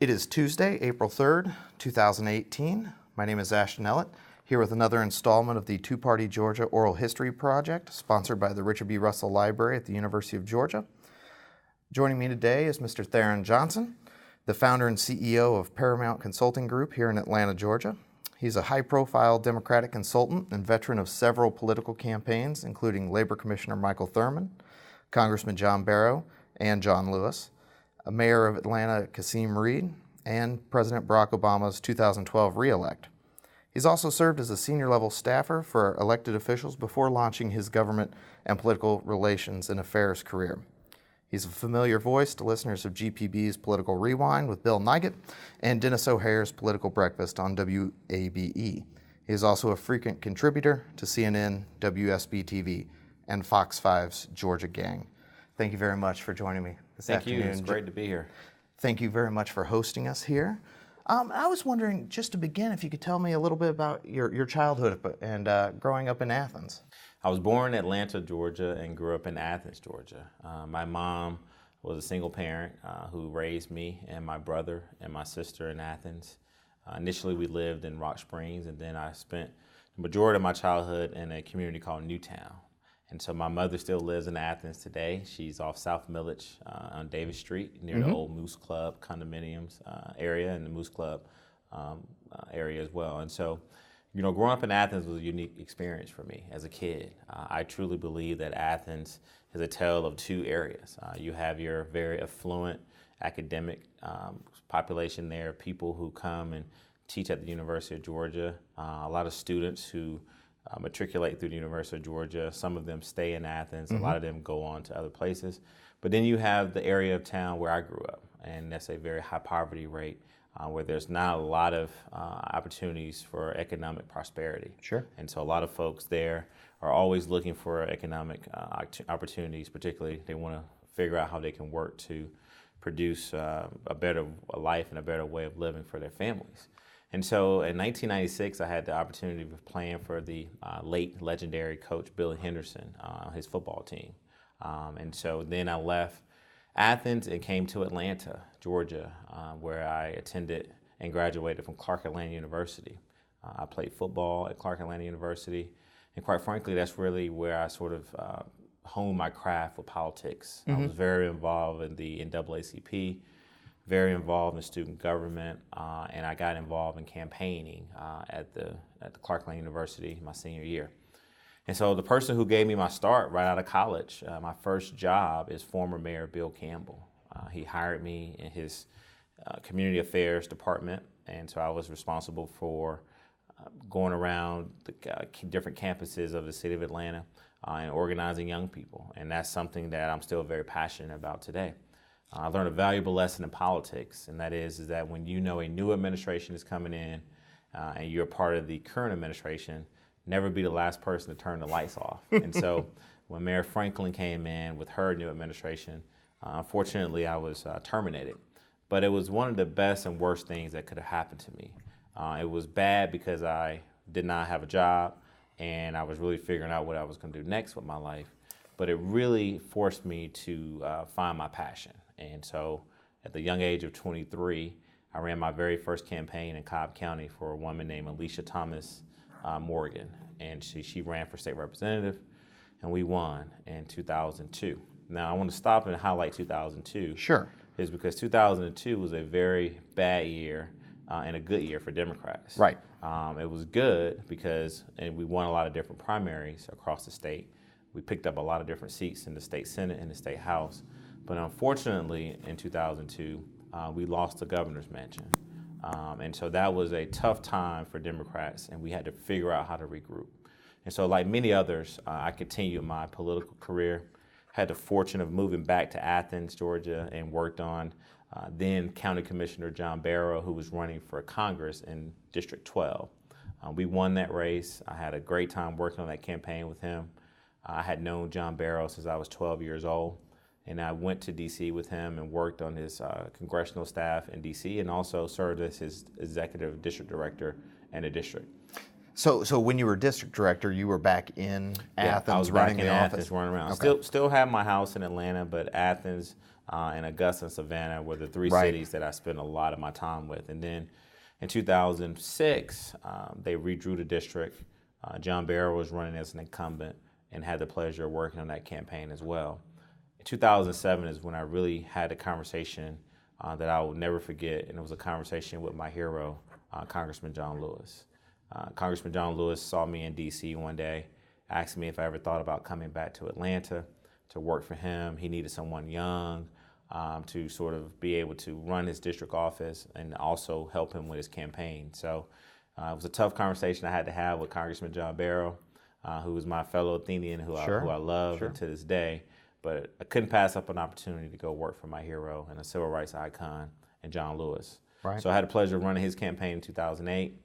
It is Tuesday, April 3rd, 2018. My name is Ashton Ellett, here with another installment of the Two-Party Georgia Oral History Project, sponsored by the Richard B. Russell Library at the University of Georgia. Joining me today is Mr. Tharon Johnson, the founder and CEO of Paramount Consulting Group here in Atlanta, Georgia. He's a high-profile Democratic consultant and veteran of several political campaigns, including Labor Commissioner Michael Thurmond, Congressman John Barrow, and John Lewis, Mayor of Atlanta Kasim Reed, and President Barack Obama's 2012 re-elect. He's also served as a senior-level staffer for elected officials before launching his government and political relations and affairs career. He's a familiar voice to listeners of GPB's Political Rewind with Bill Nigut and Dennis O'Hare's Political Breakfast on WABE. He is also a frequent contributor to CNN, WSB-TV, and Fox 5's Georgia Gang. Thank you very much for joining me this afternoon. Thank you. It's great to be here. Thank you very much for hosting us here. I was wondering, just to begin, if you could tell me a little bit about your childhood and growing up in Athens. I was born in Atlanta, Georgia, and grew up in Athens, Georgia. My mom was a single parent who raised me and my brother and my sister in Athens. Initially, we lived in Rock Springs, and then I spent the majority of my childhood in a community called Newtown. And so my mother still lives in Athens today. She's off South Milledge on Davis Street near the old Moose Club condominiums area and the Moose Club area as well. And so, growing up in Athens was a unique experience for me as a kid. I truly believe that Athens is a tale of two areas. You have your very affluent academic population there, people who come and teach at the University of Georgia, a lot of students who matriculate through the University of Georgia. Some of them stay in Athens. A lot of them go on to other places. But then you have the area of town where I grew up, and that's a very high poverty rate where there's not a lot of opportunities for economic prosperity. Sure. And so a lot of folks there are always looking for economic opportunities, particularly they want to figure out how they can work to produce a better life and a better way of living for their families. And so in 1996, I had the opportunity of playing for the late legendary coach Billy Henderson, his football team. And so then I left Athens and came to Atlanta, Georgia, where I attended and graduated from Clark Atlanta University. I played football at Clark Atlanta University, and quite frankly, that's really where I sort of honed my craft with politics. I was very involved in the NAACP, very involved in student government, and I got involved in campaigning at the Clark Atlanta University my senior year. And so the person who gave me my start right out of college, my first job, is former Mayor Bill Campbell. He hired me in his community affairs department, and so I was responsible for going around the different campuses of the city of Atlanta and organizing young people. And that's something that I'm still very passionate about today. I learned a valuable lesson in politics, and that is that when you know a new administration is coming in and you're part of the current administration, never be the last person to turn the lights off. And so when Mayor Franklin came in with her new administration, unfortunately I was terminated. But it was one of the best and worst things that could have happened to me. It was bad because I did not have a job, and I was really figuring out what I was going to do next with my life. But it really forced me to find my passion. And so at the young age of 23, I ran my very first campaign in Cobb County for a woman named Alicia Thomas Morgan. And she ran for state representative, and we won in 2002. Now, I want to stop and highlight 2002. Sure. Is because 2002 was a very bad year and a good year for Democrats. Right. It was good because we won a lot of different primaries across the state. We picked up a lot of different seats in the state Senate and the state House. But unfortunately, in 2002, we lost the governor's mansion. And so that was a tough time for Democrats, and we had to figure out how to regroup. And so like many others, I continued my political career, had the fortune of moving back to Athens, Georgia, and worked on then County Commissioner John Barrow, who was running for Congress in District 12. We won that race. I had a great time working on that campaign with him. I had known John Barrow since I was 12 years old. And I went to D.C. with him and worked on his congressional staff in D.C. and also served as his executive district director in the district. So when you were district director, you were back in Athens, I was running back in the Athens, office? running around. Okay. Still had my house in Atlanta, but Athens and Augusta and Savannah were the three Right. cities that I spent a lot of my time with. And then in 2006, they redrew the district. John Barrow was running as an incumbent and had the pleasure of working on that campaign as well. In 2007 is when I really had a conversation that I will never forget, and it was a conversation with my hero, Congressman John Lewis. Congressman John Lewis saw me in D.C. one day, asked me if I ever thought about coming back to Atlanta to work for him. He needed someone young to sort of be able to run his district office and also help him with his campaign. So it was a tough conversation I had to have with Congressman John Barrow, who was my fellow Athenian, who I love and to this day. But I couldn't pass up an opportunity to go work for my hero and a civil rights icon, and John Lewis. Right. So I had the pleasure of running his campaign in 2008.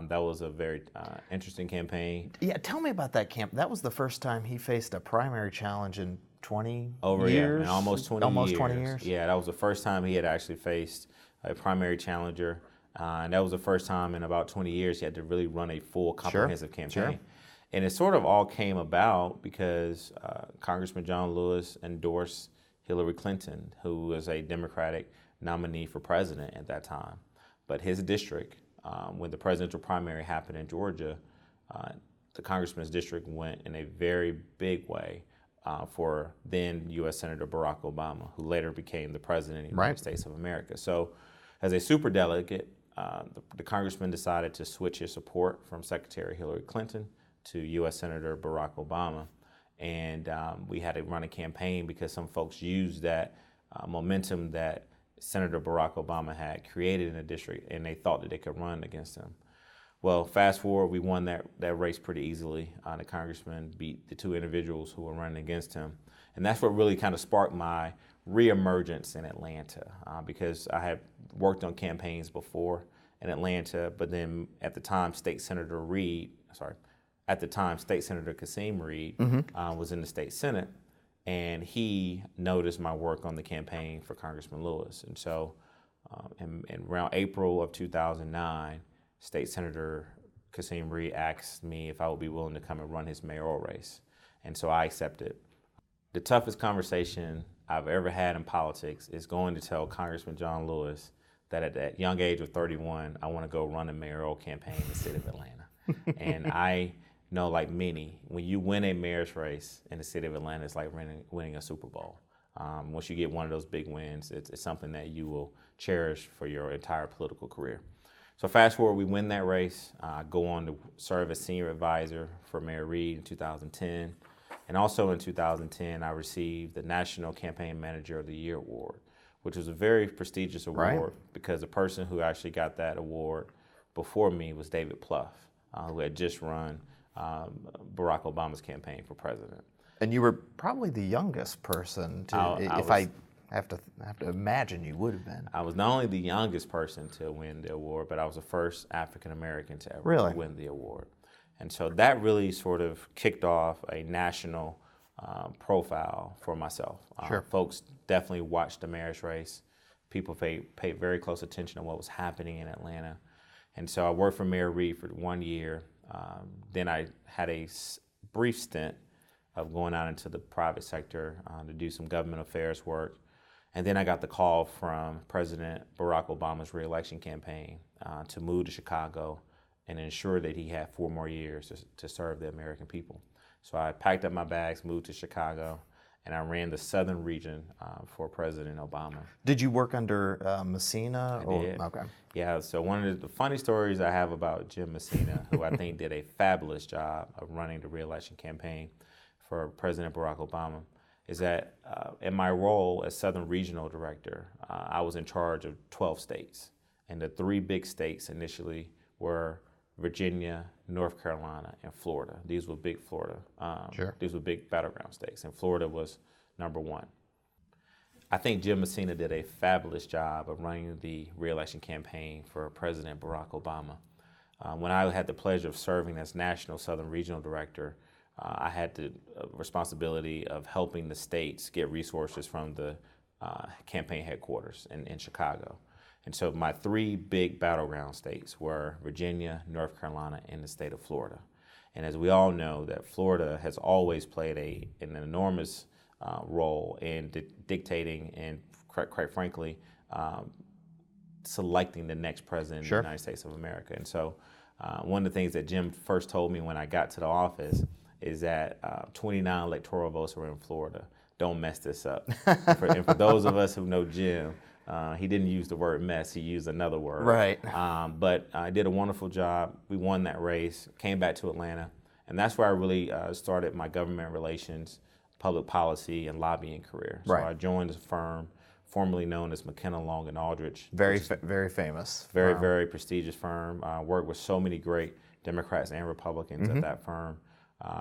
That was a very interesting campaign. Yeah, tell me about that camp. That was the first time he faced a primary challenge in 20 Over years? in almost 20 almost years. 20 years? Yeah, that was the first time he had actually faced a primary challenger. And that was the first time in about 20 years he had to really run a full comprehensive campaign. Sure. And it sort of all came about because Congressman John Lewis endorsed Hillary Clinton, who was a Democratic nominee for president at that time. But his district, when the presidential primary happened in Georgia, the congressman's district went in a very big way for then U.S. Senator Barack Obama, who later became the president of the United States of America. So as a superdelegate, the congressman decided to switch his support from Secretary Hillary Clinton to U.S. Senator Barack Obama. And we had to run a campaign because some folks used that momentum that Senator Barack Obama had created in the district, and they thought that they could run against him. Well, fast forward, we won that race pretty easily. The congressman beat the two individuals who were running against him. And that's what really kind of sparked my reemergence in Atlanta, because I had worked on campaigns before in Atlanta, but then at the time, State Senator Kasim Reed was in the state Senate, and he noticed my work on the campaign for Congressman Lewis. And so in around April of 2009, State Senator Kasim Reed asked me if I would be willing to come and run his mayoral race. And so I accepted. The toughest conversation I've ever had in politics is going to tell Congressman John Lewis that at that young age of 31, I want to go run a mayoral campaign in the city of Atlanta. And I know, like many, when you win a mayor's race in the city of Atlanta, it's like winning a Super Bowl. Once you get one of those big wins, it's something that you will cherish for your entire political career. So fast forward, we win that race. I go on to serve as senior advisor for Mayor Reed in 2010. And also in 2010, I received the National Campaign Manager of the Year award, which was a very prestigious award because the person who actually got that award before me was David Plouffe, who had just run Barack Obama's campaign for president. And you were probably the youngest person to, I have to imagine you would have been. I was not only the youngest person to win the award, but I was the first African American to ever win the award. And so that really sort of kicked off a national profile for myself. Folks definitely watched the mayor's race. People paid very close attention to what was happening in Atlanta. And so I worked for Mayor Reed for 1 year. Then I had a brief stint of going out into the private sector to do some government affairs work. And then I got the call from President Barack Obama's reelection campaign to move to Chicago and ensure that he had 4 more years to serve the American people. So I packed up my bags, moved to Chicago, and I ran the southern region for President Obama. Did you work under Messina? I did. Okay. Yeah, so one of the funny stories I have about Jim Messina, who I think did a fabulous job of running the reelection campaign for President Barack Obama, is that in my role as Southern Regional Director, I was in charge of 12 states. And the 3 big states initially were Virginia, North Carolina, and Florida. These were big These were big battleground states, and Florida was number 1. I think Jim Messina did a fabulous job of running the reelection campaign for President Barack Obama. When I had the pleasure of serving as National Southern Regional Director, I had the responsibility of helping the states get resources from the campaign headquarters in Chicago. And so my 3 big battleground states were Virginia, North Carolina, and the state of Florida. And as we all know, that Florida has always played an enormous role in dictating and, quite frankly, selecting the next president of the United States of America. And so one of the things that Jim first told me when I got to the office is that 29 electoral votes were in Florida. Don't mess this up. And for those of us who know Jim, he didn't use the word mess, he used another word. Right. But I did a wonderful job. We won that race, came back to Atlanta, and that's where I really started my government relations, public policy, and lobbying career. So I joined a firm formerly known as McKenna, Long and Aldrich. Very famous. Very prestigious firm. Worked with so many great Democrats and Republicans at that firm.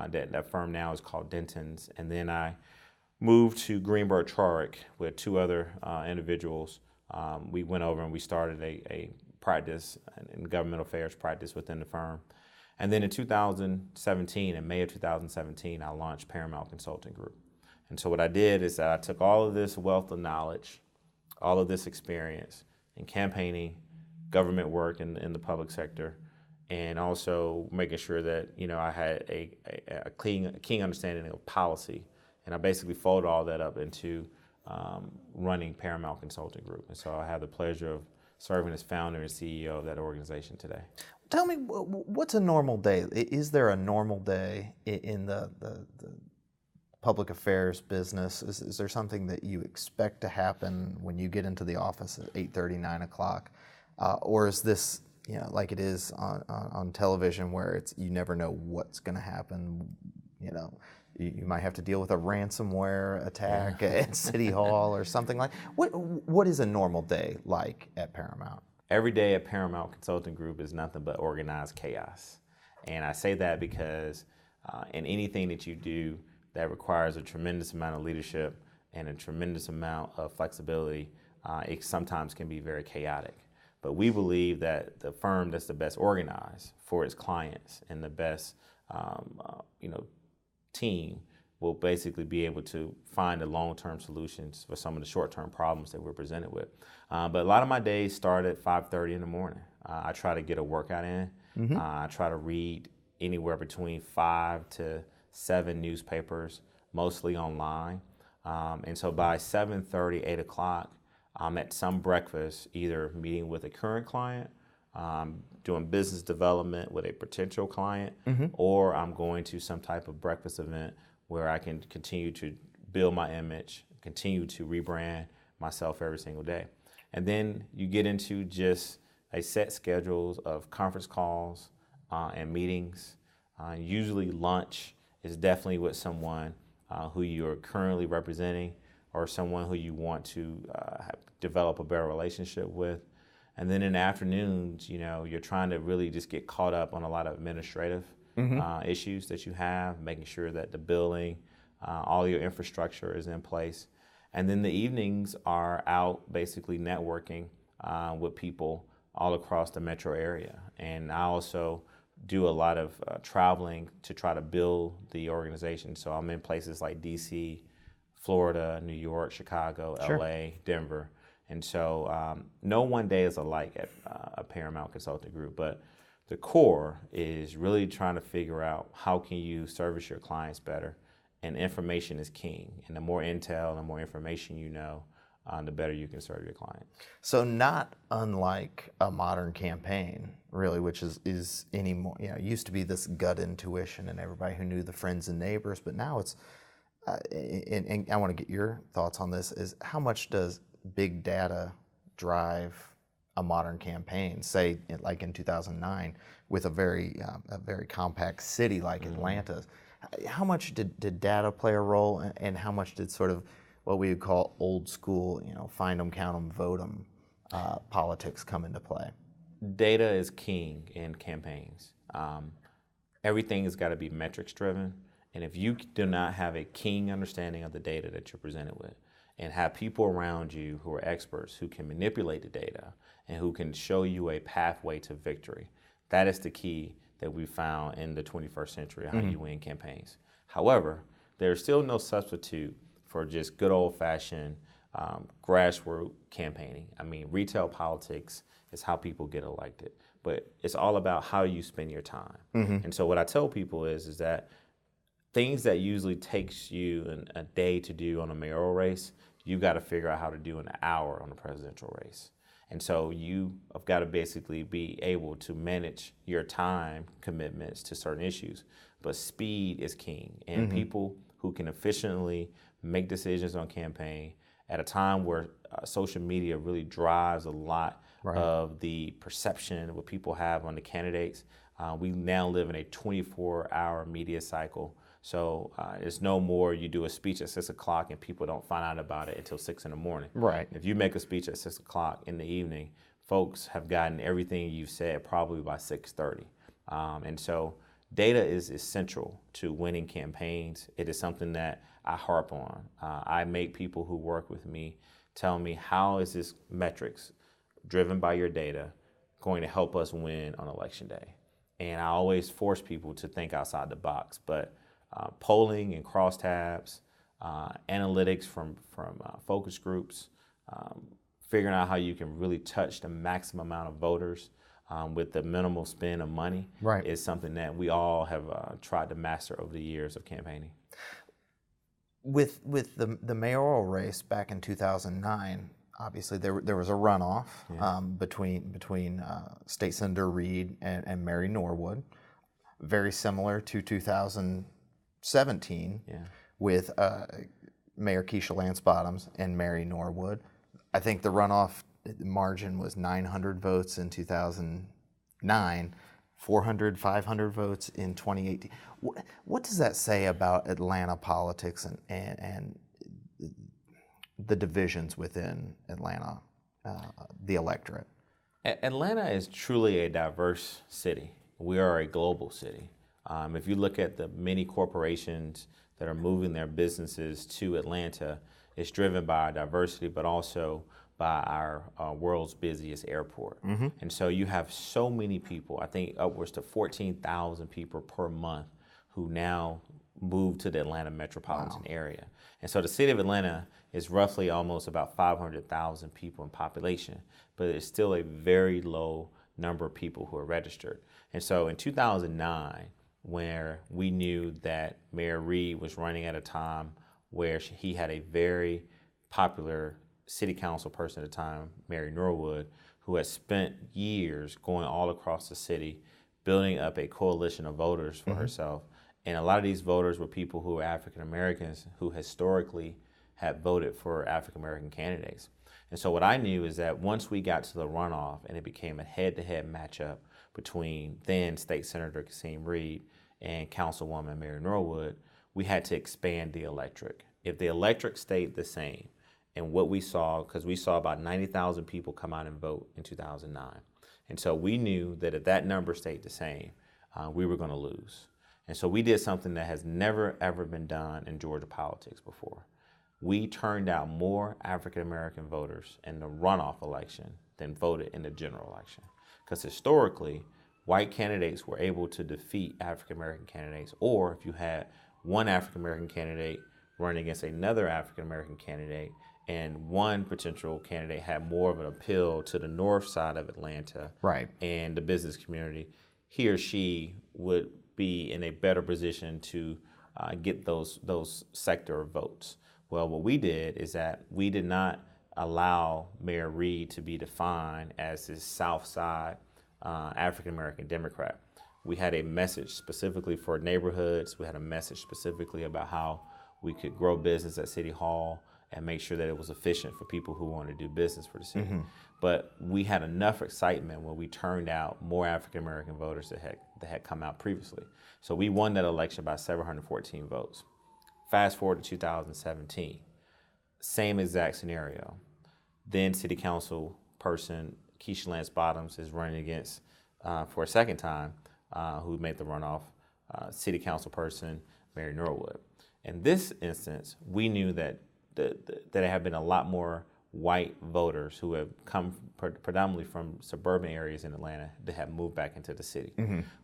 That firm now is called Denton's. And then I moved to Greenberg Traurig with two other individuals. We went over and we started a practice, in government affairs practice within the firm. And then in 2017, in May of 2017, I launched Paramount Consulting Group. And so what I did is that I took all of this wealth of knowledge, all of this experience in campaigning, government work in the public sector, and also making sure that I had a keen understanding of policy. And I basically folded all that up into running Paramount Consulting Group. And so I have the pleasure of serving as founder and CEO of that organization today. Tell me, what's a normal day? Is there a normal day in the public affairs business? Is there something that you expect to happen when you get into the office at 8:30, 9 o'clock? Or is this like it is on television where you never know what's going to happen? You might have to deal with a ransomware attack at City Hall or something like. What is a normal day like at Paramount? Every day at Paramount Consulting Group is nothing but organized chaos. And I say that because in anything that you do that requires a tremendous amount of leadership and a tremendous amount of flexibility, it sometimes can be very chaotic. But we believe that the firm that's the best organized for its clients and the best team will basically be able to find the long-term solutions for some of the short-term problems that we're presented with. But a lot of my days start at 5:30 in the morning. I try to get a workout in. I try to read anywhere between 5 to 7 newspapers, mostly online. And so by 7:30, 8 o'clock, I'm at some breakfast, either meeting with a current client, doing business development with a potential client, or I'm going to some type of breakfast event where I can continue to build my image, continue to rebrand myself every single day. And then you get into just a set schedules of conference calls and meetings. Usually lunch is definitely with someone who you're currently representing or someone who you want to develop a better relationship with. And then in the afternoons, you're trying to really just get caught up on a lot of administrative issues that you have, making sure that the billing, all your infrastructure is in place. And then the evenings are out basically networking with people all across the metro area. And I also do a lot of traveling to try to build the organization. So I'm in places like DC, Florida, New York, Chicago, LA, Denver. And so no one day is alike at a Paramount Consulting Group, but the core is really trying to figure out how can you service your clients better, and information is king. And the more intel, the more information you know, the better you can serve your client. So not unlike a modern campaign, really, which is anymore, it used to be this gut intuition and everybody who knew the friends and neighbors, but now it's, and I want to get your thoughts on this, is how much does big data drive a modern campaign, say like in 2009 with a very compact city like Atlanta? How much did data play a role, and how much did sort of what we would call old school, find them, count them, vote them politics come into play? Data is king in campaigns. Everything has got to be metrics driven, and if you do not have a keen understanding of the data that you're presented with, and have people around you who are experts who can manipulate the data and who can show you a pathway to victory, that is the key that we found in the 21st century, how you win campaigns. However, there's still no substitute for just good old-fashioned grassroots campaigning. I mean, retail politics is how people get elected, but it's all about how you spend your time. And so what I tell people is that things that usually takes you a day to do on a mayoral race, you got to figure out how to do in an hour on a presidential race. And so you have got to basically be able to manage your time commitments to certain issues. But speed is king. And people who can efficiently make decisions on campaign at a time where social media really drives a lot of the perception of what people have on the candidates. We now live in a 24-hour media cycle. So it's no more you do a speech at 6 o'clock and people don't find out about it until 6 in the morning. Right. If you make a speech at 6 o'clock in the evening, folks have gotten everything you've said probably by 6:30. And so data is essential to winning campaigns. It is something that I harp on. I make people who work with me tell me, how is this metrics driven by your data going to help us win on election day? And I always force people to think outside the box. But polling and crosstabs, analytics from focus groups, figuring out how you can really touch the maximum amount of voters with the minimal spend of money is something that we all have tried to master over the years of campaigning. With the mayoral race back in 2009, obviously there was a runoff between State Senator Reed and Mary Norwood, very similar to 2017 with Mayor Keisha Lance Bottoms and Mary Norwood. I think the runoff margin was 900 votes in 2009, 400, 500 votes in 2018. What does that say about Atlanta politics and the divisions within Atlanta, the electorate? Atlanta is truly a diverse city. We are a global city. If you look at the many corporations that are moving their businesses to Atlanta, it's driven by our diversity, but also by our world's busiest airport. And so you have so many people, I think upwards to 14,000 people per month who now move to the Atlanta metropolitan area. And so the city of Atlanta is roughly almost about 500,000 people in population, but it's still a very low number of people who are registered. And so in 2009, where we knew that Mayor Reed was running at a time where he had a very popular city council person at the time, Mary Norwood, who had spent years going all across the city, building up a coalition of voters for herself. And a lot of these voters were people who were African Americans who historically had voted for African American candidates. And so what I knew is that once we got to the runoff and it became a head-to-head matchup between then State Senator Kasim Reed and Councilwoman Mary Norwood, we had to expand the electorate. If the electorate stayed the same, and what we saw, because we saw about 90,000 people come out and vote in 2009. And so we knew that if that number stayed the same, we were going to lose. And so we did something that has never, ever been done in Georgia politics before. We turned out more African-American voters in the runoff election than voted in the general election. Because historically, white candidates were able to defeat African-American candidates, or if you had one African-American candidate running against another African-American candidate, and one potential candidate had more of an appeal to the north side of Atlanta and the business community, he or she would be in a better position to get those sector votes. Well, what we did is that we did not allow Mayor Reed to be defined as this South Side African-American Democrat. We had a message specifically for neighborhoods. We had a message specifically about how we could grow business at City Hall and make sure that it was efficient for people who wanted to do business for the city. But we had enough excitement when we turned out more African-American voters that had come out previously. So we won that election by 714 votes. Fast forward to 2017, same exact scenario. Then City Council person Keisha Lance Bottoms is running against, for a second time, who made the runoff, City Council person Mary Norwood. In this instance, we knew that there have been a lot more white voters who have come predominantly from suburban areas in Atlanta that have moved back into the city.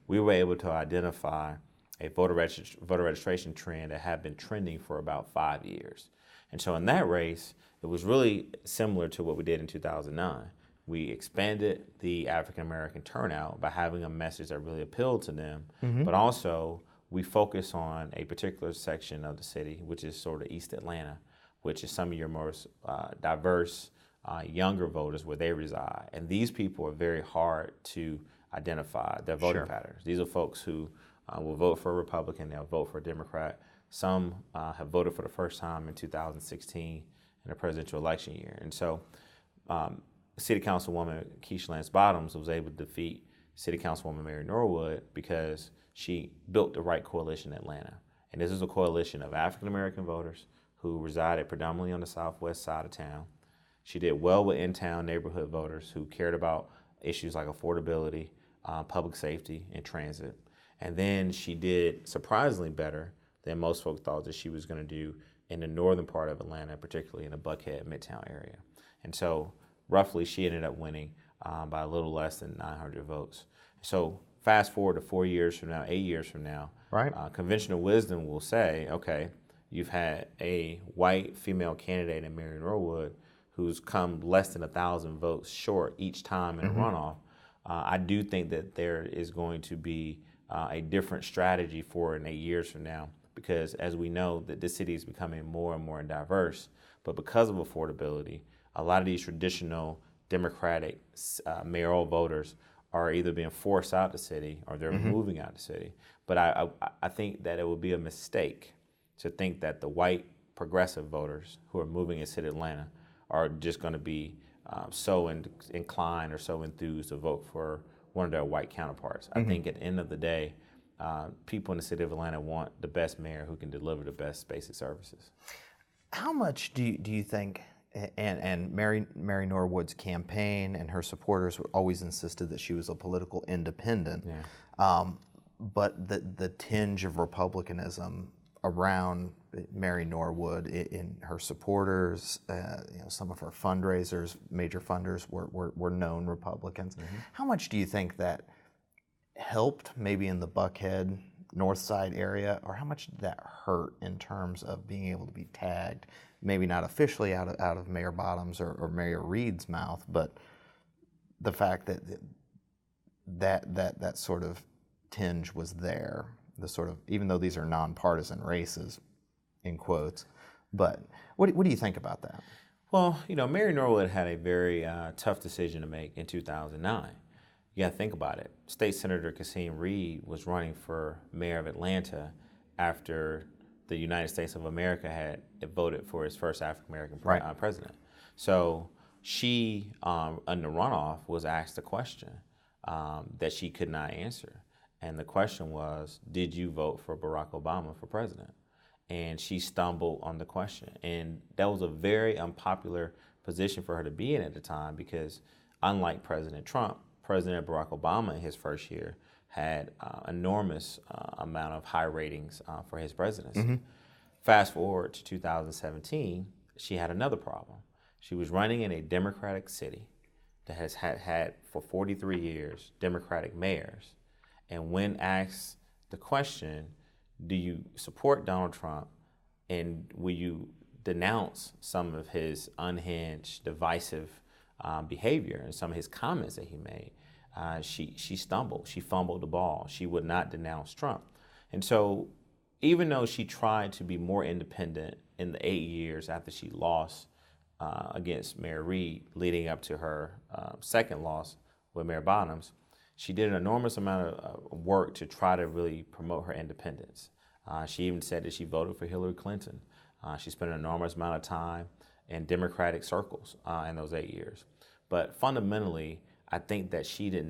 We were able to identify a voter registration trend that had been trending for about 5 years. And so in that race, it was really similar to what we did in 2009. We expanded the African American turnout by having a message that really appealed to them, but also we focus on a particular section of the city, which is sort of East Atlanta, which is some of your most diverse, younger voters where they reside. And these people are very hard to identify their voting patterns. These are folks who will vote for a Republican, they'll vote for a Democrat. Some have voted for the first time in 2016 in a presidential election year. And so City Councilwoman Keisha Lance Bottoms was able to defeat City Councilwoman Mary Norwood because she built the right coalition in Atlanta. And this is a coalition of African-American voters who resided predominantly on the southwest side of town. She did well with in-town neighborhood voters who cared about issues like affordability, public safety, and transit. And then she did surprisingly better than most folks thought that she was going to do in the northern part of Atlanta, particularly in the Buckhead, Midtown area. And so roughly she ended up winning by a little less than 900 votes. So fast forward to 4 years from now, 8 years from now, conventional wisdom will say, okay, you've had a white female candidate in Mary Norwood who's come less than 1,000 votes short each time in a runoff. I do think that there is going to be a different strategy for in 8 years from now, because as we know that this city is becoming more and more diverse, but because of affordability, a lot of these traditional Democratic mayoral voters are either being forced out the city or they're moving out the city. But I think that it would be a mistake to think that the white progressive voters who are moving in City Atlanta are just going to be so inclined or so enthused to vote for one of their white counterparts. I think at the end of the day, people in the city of Atlanta want the best mayor who can deliver the best basic services. How much do you think, and Mary Norwood's campaign and her supporters always insisted that she was a political independent, but the tinge of republicanism around Mary Norwood in her supporters, some of her fundraisers, major funders were known Republicans. How much do you think that helped maybe in the Buckhead, North Side area, or how much did that hurt in terms of being able to be tagged, maybe not officially out of Mayor Bottoms or Mayor Reed's mouth, but the fact that sort of tinge was there, the sort of, even though these are nonpartisan races, in quotes, but what do you think about that? Well, Mary Norwood had a very tough decision to make in 2009. You got to think about it. State Senator Kasim Reed was running for mayor of Atlanta after the United States of America had voted for its first African-American president. So she, in the runoff, was asked a question that she could not answer. And the question was, did you vote for Barack Obama for president? And she stumbled on the question. And that was a very unpopular position for her to be in at the time because unlike President Trump, President Barack Obama in his first year had enormous amount of high ratings for his presidency. Fast forward to 2017, she had another problem. She was running in a Democratic city that has had for 43 years Democratic mayors. And when asked the question, do you support Donald Trump and will you denounce some of his unhinged, divisive behavior and some of his comments that he made, she stumbled. She fumbled the ball. She would not denounce Trump. And so even though she tried to be more independent in the 8 years after she lost against Mayor Reed, leading up to her second loss with Mayor Bottoms, she did an enormous amount of work to try to really promote her independence. She even said that she voted for Hillary Clinton. She spent an enormous amount of time in Democratic circles in those 8 years. But fundamentally, I think that she could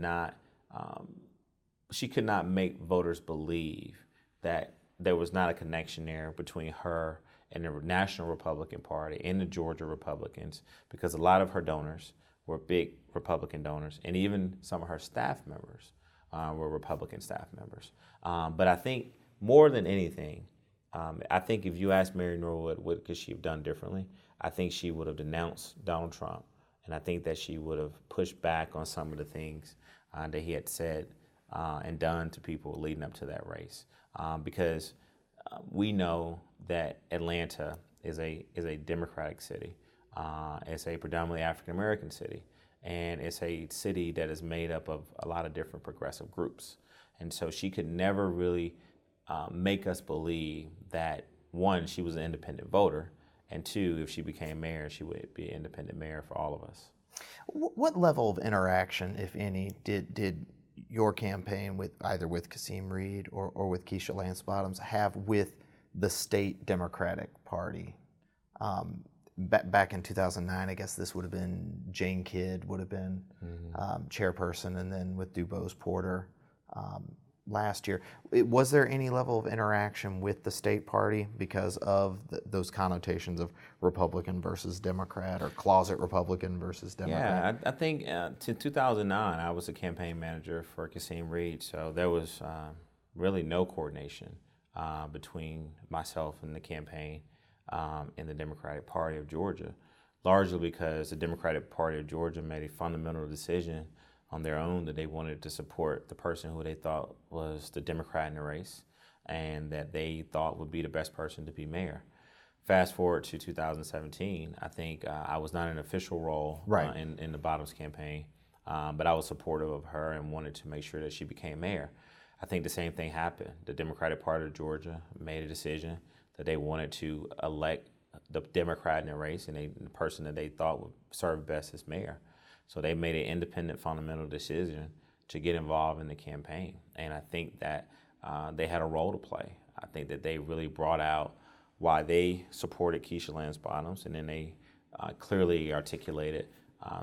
not make voters believe that there was not a connection there between her and the National Republican Party and the Georgia Republicans, because a lot of her donors were big Republican donors, and even some of her staff members were Republican staff members. But I think more than anything, I think if you asked Mary Norwood what could she have done differently, I think she would have denounced Donald Trump, and I think that she would have pushed back on some of the things that he had said and done to people leading up to that race. Because we know that Atlanta is a Democratic city. It's a predominantly African-American city, and it's a city that is made up of a lot of different progressive groups. And so she could never really make us believe that, one, she was an independent voter, and two, if she became mayor, she would be an independent mayor for all of us. What level of interaction, if any, did your campaign with either with Kasim Reed or with Keisha Lance Bottoms have with the state Democratic Party? Back in 2009, I guess this would have been Jane Kidd would have been chairperson, and then with DuBose Porter last year. Was there any level of interaction with the state party because of those connotations of Republican versus Democrat, or closet Republican versus Democrat? Yeah, I think in 2009, I was a campaign manager for Kasim Reed, so there was really no coordination between myself and the campaign in the Democratic Party of Georgia, largely because the Democratic Party of Georgia made a fundamental decision on their own that they wanted to support the person who they thought was the Democrat in the race and that they thought would be the best person to be mayor. Fast forward to 2017, I think I was not in an official role in the Bottoms campaign, but I was supportive of her and wanted to make sure that she became mayor. I think the same thing happened. The Democratic Party of Georgia made a decision that they wanted to elect the Democrat in the race and the person that they thought would serve best as mayor. So they made an independent, fundamental decision to get involved in the campaign. And I think that they had a role to play. I think that they really brought out why they supported Keisha Lance Bottoms, and then they clearly articulated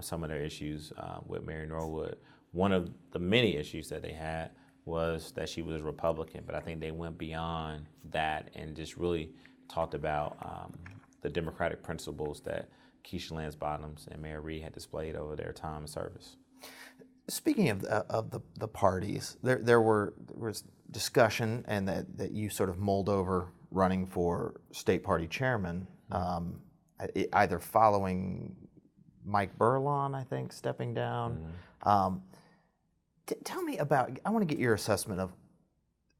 some of their issues with Mary Norwood. One of the many issues that they had was that she was a Republican, but I think they went beyond that and just really talked about the democratic principles that Keisha Lance Bottoms and Mayor Reed had displayed over their time of service. Speaking of the parties, there was discussion, and that you sort of mulled over running for state party chairman, either following Mike Burlon, I think, stepping down. Tell me about, I want to get your assessment of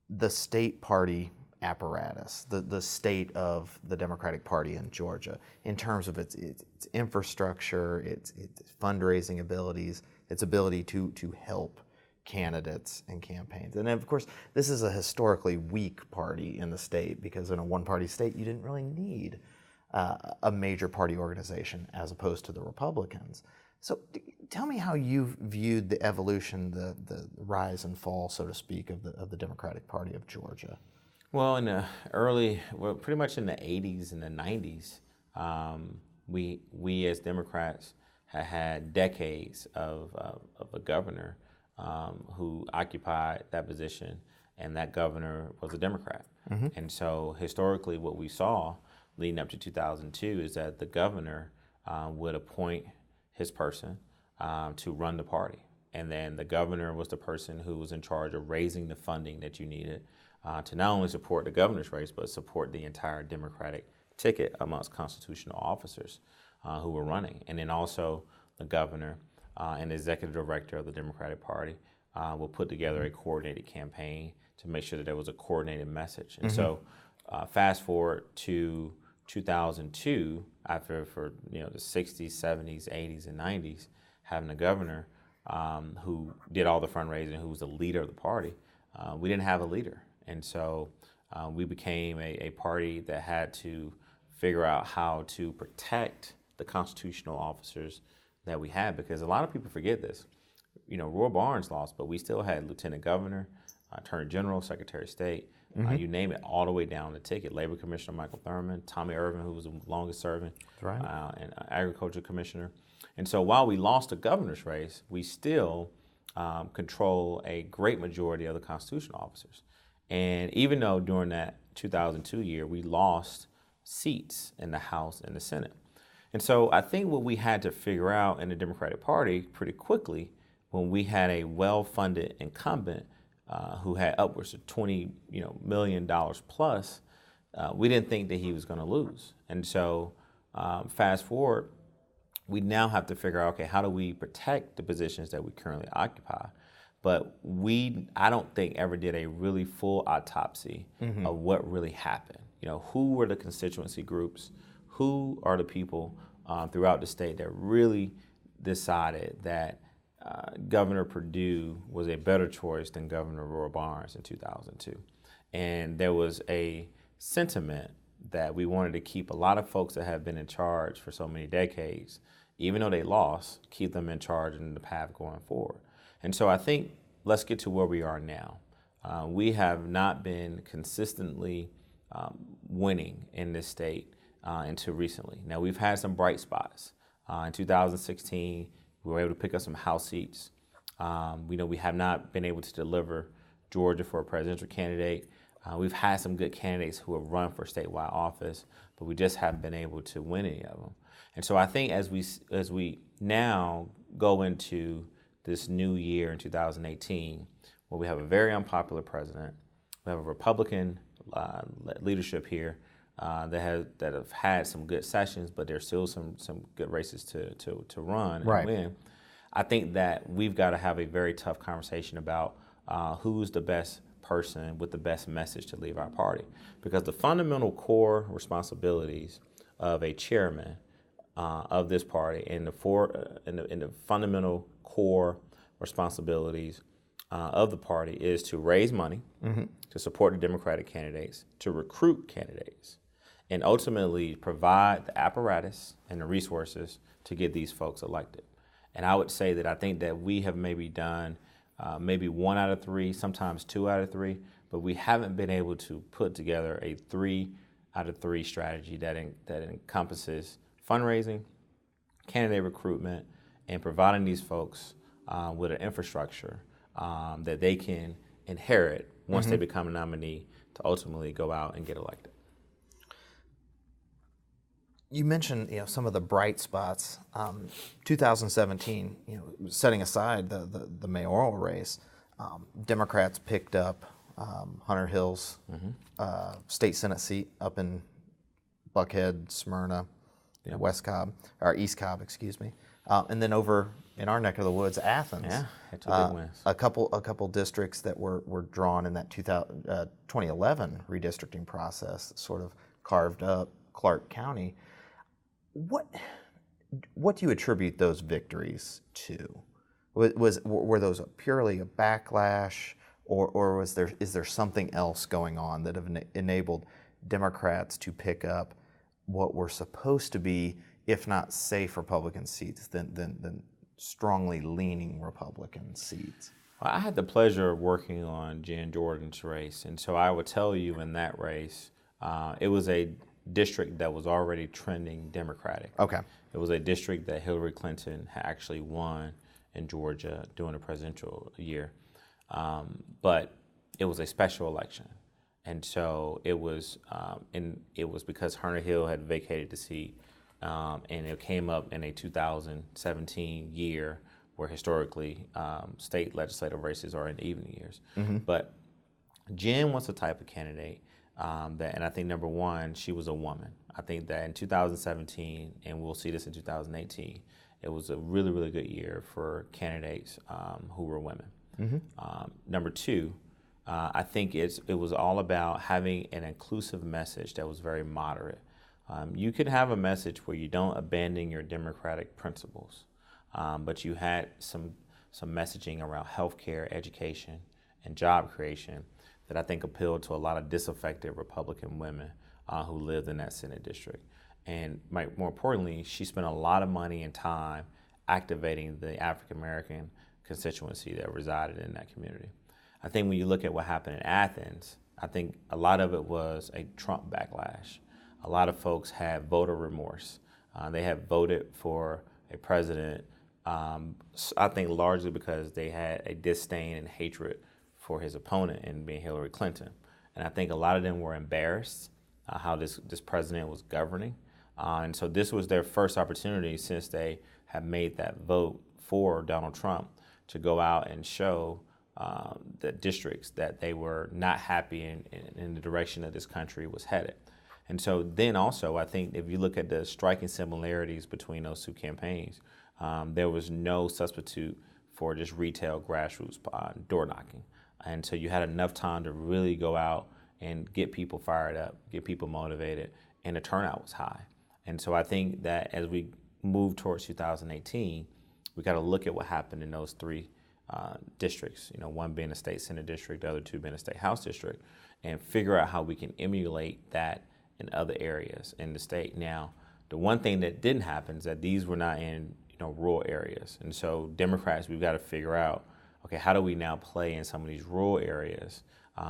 the state party apparatus, the state of the Democratic Party in Georgia, in terms of its infrastructure, its fundraising abilities, its ability to help candidates and campaigns. And of course, this is a historically weak party in the state, because in a one-party state, you didn't really need a major party organization as opposed to the Republicans. So tell me how you've viewed the evolution, the rise and fall, so to speak, of the Democratic Party of Georgia. Well, pretty much in the 80s and the 90s, we as Democrats had decades of a governor who occupied that position, and that governor was a Democrat. And so historically what we saw leading up to 2002 is that the governor would appoint his person to run the party. And then the governor was the person who was in charge of raising the funding that you needed to not only support the governor's race, but support the entire Democratic ticket amongst constitutional officers who were running. And then also the governor and the executive director of the Democratic Party will put together a coordinated campaign to make sure that there was a coordinated message. And so fast forward to 2002, after for the 60s, 70s, 80s, and 90s, having a governor who did all the fundraising, who was the leader of the party, we didn't have a leader. And so we became a party that had to figure out how to protect the constitutional officers that we had, because a lot of people forget this. Roy Barnes lost, but we still had Lieutenant Governor, Attorney General, Secretary of State, you name it, all the way down the ticket. Labor Commissioner Michael Thurman, Tommy Irvin, who was the longest serving, and Agriculture Commissioner. And so while we lost the governor's race, we still control a great majority of the constitutional officers. And even though during that 2002 year, we lost seats in the House and the Senate. And so I think what we had to figure out in the Democratic Party pretty quickly, when we had a well-funded incumbent who had upwards of $20 million plus, we didn't think that he was going to lose. And so fast forward, we now have to figure out, okay, how do we protect the positions that we currently occupy? But I don't think ever did a really full autopsy of what really happened. Who were the constituency groups? Who are the people throughout the state that really decided that Governor Perdue was a better choice than Governor Roy Barnes in 2002? And there was a sentiment that we wanted to keep a lot of folks that have been in charge for so many decades, even though they lost, keep them in charge in the path going forward. And so I think let's get to where we are now. We have not been consistently winning in this state until recently. Now, we've had some bright spots. In 2016, we were able to pick up some House seats. We know we have not been able to deliver Georgia for a presidential candidate. We've had some good candidates who have run for statewide office, but we just haven't been able to win any of them. And so I think as we now go into this new year in 2018, where we have a very unpopular president, we have a Republican leadership here that have had some good sessions, but there's still some good races to run and win. I think that we've got to have a very tough conversation about who's the best person with the best message to leave our party, because the fundamental core responsibilities of a chairman of this party and the fundamental core responsibilities of the party is to raise money, to support the Democratic candidates, to recruit candidates, and ultimately provide the apparatus and the resources to get these folks elected. And I would say that I think that we have maybe done maybe 1 out of 3, sometimes 2 out of 3, but we haven't been able to put together a 3 out of 3 strategy that encompasses fundraising, candidate recruitment, and providing these folks with an infrastructure that they can inherit once they become a nominee to ultimately go out and get elected. You mentioned, some of the bright spots. 2017, setting aside the mayoral race, Democrats picked up Hunter Hill's state Senate seat up in Buckhead, Smyrna, West Cobb, or East Cobb, excuse me, and then over in our neck of the woods, Athens. Yeah, had 2 big wins. A couple districts that were drawn in that 2011 redistricting process, sort of carved up Clark County. What do you attribute those victories to? Were those purely a backlash, or is there something else going on that have enabled Democrats to pick up what were supposed to be, if not safe Republican seats, then strongly leaning Republican seats? Well, I had the pleasure of working on Jen Jordan's race, and so I would tell you in that race, it was a district that was already trending Democratic. Okay. It was a district that Hillary Clinton had actually won in Georgia during the presidential year. But it was a special election. And so it was because Hunter Hill had vacated the seat, and it came up in a 2017 year where historically state legislative races are in even years. But Jen was the type of candidate and I think number one, she was a woman. I think that in 2017, and we'll see this in 2018, it was a really, really good year for candidates who were women. Number two, I think it was all about having an inclusive message that was very moderate. You could have a message where you don't abandon your democratic principles, but you had some messaging around healthcare, education, and job creation that I think appealed to a lot of disaffected Republican women who lived in that Senate district. And more importantly, she spent a lot of money and time activating the African American constituency that resided in that community. I think when you look at what happened in Athens, I think a lot of it was a Trump backlash. A lot of folks had voter remorse. They had voted for a president, I think largely because they had a disdain and hatred for his opponent in being Hillary Clinton. And I think a lot of them were embarrassed how this president was governing. And so this was their first opportunity since they had made that vote for Donald Trump to go out and show the districts that they were not happy in the direction that this country was headed. And so then also, I think if you look at the striking similarities between those two campaigns, there was no substitute for just retail grassroots door knocking. And so you had enough time to really go out and get people fired up, get people motivated, and the turnout was high. And so I think that as we move towards 2018, we got to look at what happened in those 3 districts, one being a state Senate district, the other 2 being a state House district, and figure out how we can emulate that in other areas in the state. Now, the one thing that didn't happen is that these were not in rural areas. And so Democrats, we've got to figure out, okay, how do we now play in some of these rural areas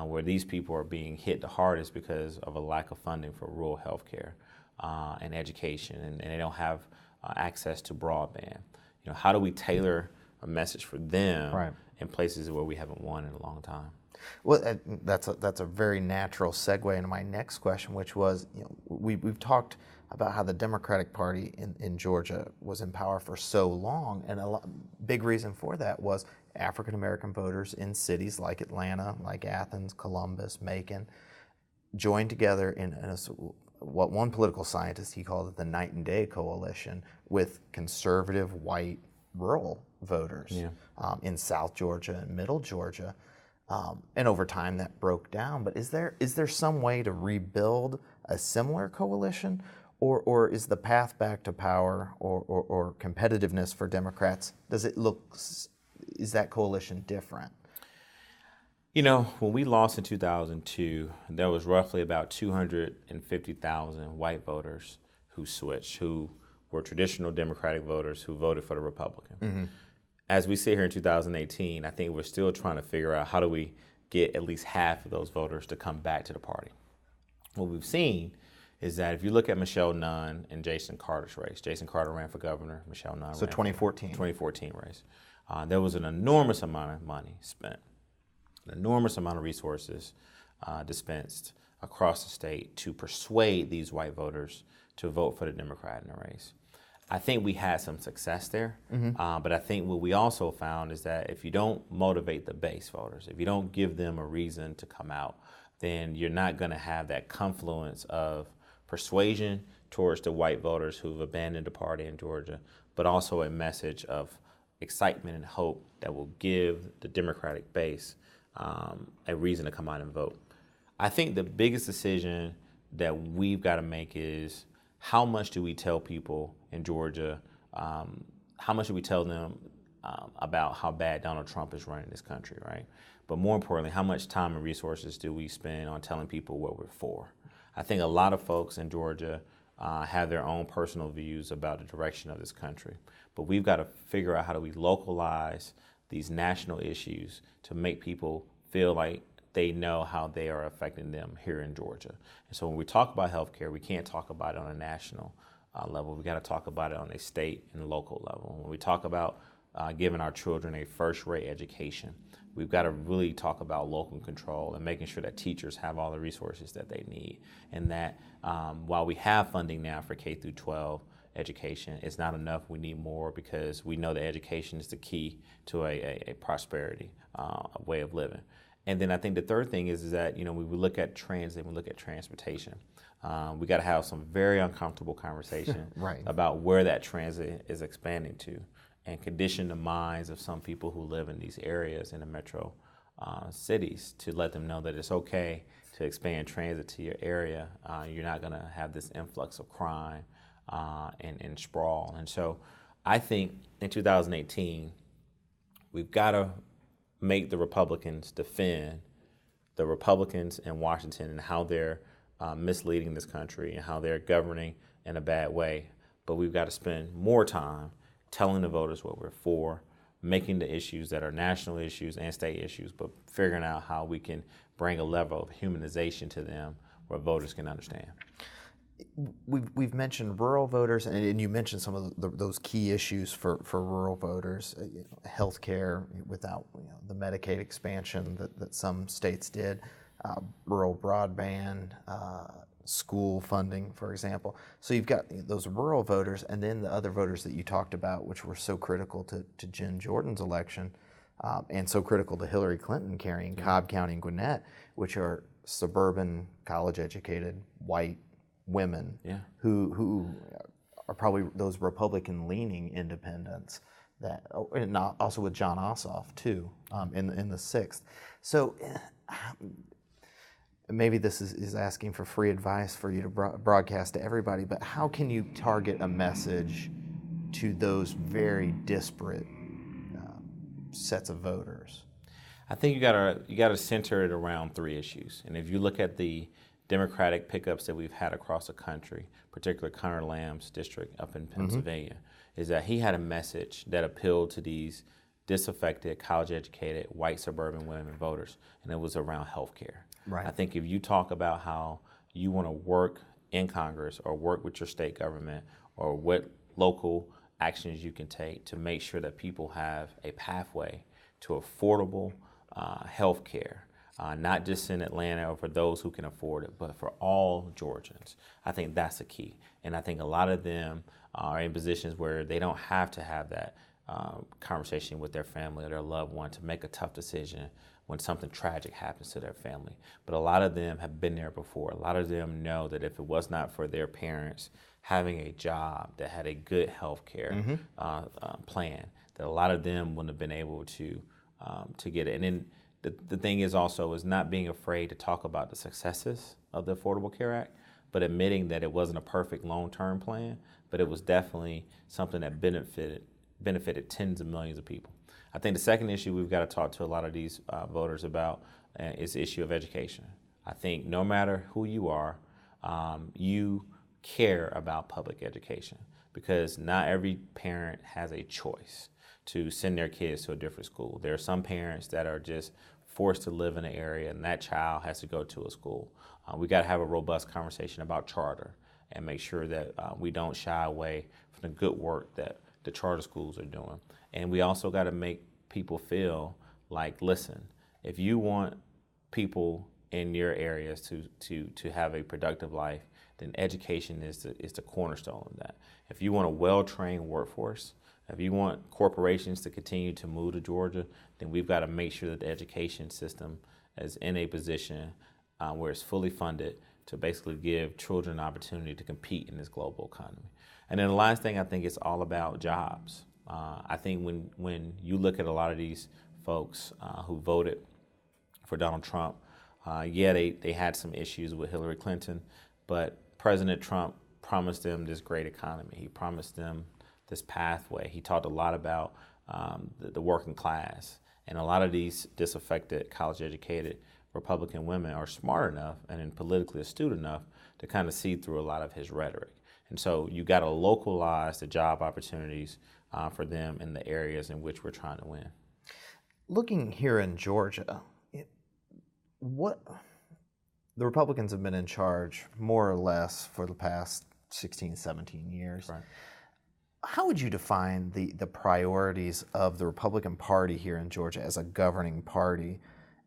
where these people are being hit the hardest because of a lack of funding for rural health care and education, and they don't have access to broadband. How do we tailor a message for them in places where we haven't won in a long time? Well, that's a very natural segue into my next question, which was, we've talked about how the Democratic Party in Georgia was in power for so long, and big reason for that was African American voters in cities like Atlanta, like Athens, Columbus, Macon, joined together in what one political scientist, he called it the night and day coalition, with conservative white rural voters in South Georgia and Middle Georgia. And over time that broke down. But is there some way to rebuild a similar coalition? Or is the path back to power or competitiveness for Democrats, is that coalition different? When we lost in 2002, there was roughly about 250,000 white voters who switched, who were traditional Democratic voters who voted for the Republican. Mm-hmm. As we sit here in 2018, I think we're still trying to figure out how do we get at least half of those voters to come back to the party. What we've seen is that if you look at Michelle Nunn and Jason Carter's race, Jason Carter ran for governor, Michelle Nunn so ran 2014. 2014 race. There was an enormous amount of money spent, an enormous amount of resources dispensed across the state to persuade these white voters to vote for the Democrat in the race. I think we had some success there, but I think what we also found is that if you don't motivate the base voters, if you don't give them a reason to come out, then you're not going to have that confluence of persuasion towards the white voters who've abandoned the party in Georgia, but also a message of excitement and hope that will give the Democratic base a reason to come out and vote. I think the biggest decision that we've got to make is how much do we tell people in Georgia, how much do we tell them about how bad Donald Trump is running this country, right? But more importantly, how much time and resources do we spend on telling people what we're for? I think a lot of folks in Georgia have their own personal views about the direction of this country. But we've got to figure out how do we localize these national issues to make people feel like they know how they are affecting them here in Georgia. And so when we talk about healthcare, we can't talk about it on a national level. We got to talk about it on a state and local level. When we talk about giving our children a first-rate education, we've got to really talk about local control and making sure that teachers have all the resources that they need. And that while we have funding now for K through 12 education, it's not enough. We need more because we know that education is the key to a prosperity, a way of living. And then I think the third thing is that, we look at transit, we look at transportation. We got to have some very uncomfortable conversation about where that transit is expanding to, and condition the minds of some people who live in these areas in the metro cities to let them know that it's okay to expand transit to your area. You're not going to have this influx of crime and sprawl. And so I think in 2018, we've got to make the Republicans defend the Republicans in Washington and how they're misleading this country and how they're governing in a bad way. But we've got to spend more time telling the voters what we're for, making the issues that are national issues and state issues, but figuring out how we can bring a level of humanization to them where voters can understand. We've mentioned rural voters, and you mentioned some of those key issues for rural voters, health care without the Medicaid expansion that some states did, rural broadband, school funding, for example. So you've got those rural voters, and then the other voters that you talked about, which were so critical to Jen Jordan's election, and so critical to Hillary Clinton carrying Cobb County and Gwinnett, which are suburban, college-educated, white women who are probably those Republican-leaning independents that, and also with John Ossoff too, in the 6th. So maybe this is asking for free advice for you to broadcast to everybody, but how can you target a message to those very disparate sets of voters? I think you gotta center it around three issues. And if you look at the Democratic pickups that we've had across the country, particularly Connor Lamb's district up in Pennsylvania, is that he had a message that appealed to these disaffected, college-educated, white suburban women voters, and it was around health care. Right. I think if you talk about how you want to work in Congress or work with your state government or what local actions you can take to make sure that people have a pathway to affordable health care, not just in Atlanta or for those who can afford it, but for all Georgians. I think that's the key. And I think a lot of them are in positions where they don't have to have that conversation with their family or their loved one to make a tough decision when something tragic happens to their family. But a lot of them have been there before. A lot of them know that if it was not for their parents having a job that had a good health care plan, that a lot of them wouldn't have been able to get it. And then the thing is also is not being afraid to talk about the successes of the Affordable Care Act, but admitting that it wasn't a perfect long-term plan, but it was definitely something that benefited tens of millions of people. I think the second issue we've got to talk to a lot of these voters about is the issue of education. I think no matter who you are, you care about public education because not every parent has a choice to send their kids to a different school. There are some parents that are just forced to live in an area and that child has to go to a school. We got to have a robust conversation about charter and make sure that we don't shy away from the good work that the charter schools are doing. And we also got to make people feel like, listen, if you want people in your areas to have a productive life, then education is the cornerstone of that. If you want a well-trained workforce, if you want corporations to continue to move to Georgia, then we've got to make sure that the education system is in a position where it's fully funded to basically give children an opportunity to compete in this global economy. And then the last thing, I think it's all about jobs. I think when you look at a lot of these folks who voted for Donald Trump, they had some issues with Hillary Clinton, but President Trump promised them this great economy. He promised them this pathway. He talked a lot about the working class. And a lot of these disaffected, college-educated Republican women are smart enough and politically astute enough to kind of see through a lot of his rhetoric. And so you got to localize the job opportunities for them in the areas in which we're trying to win. Looking here in Georgia, the Republicans have been in charge more or less for the past 16, 17 years. Right. How would you define the priorities of the Republican Party here in Georgia as a governing party,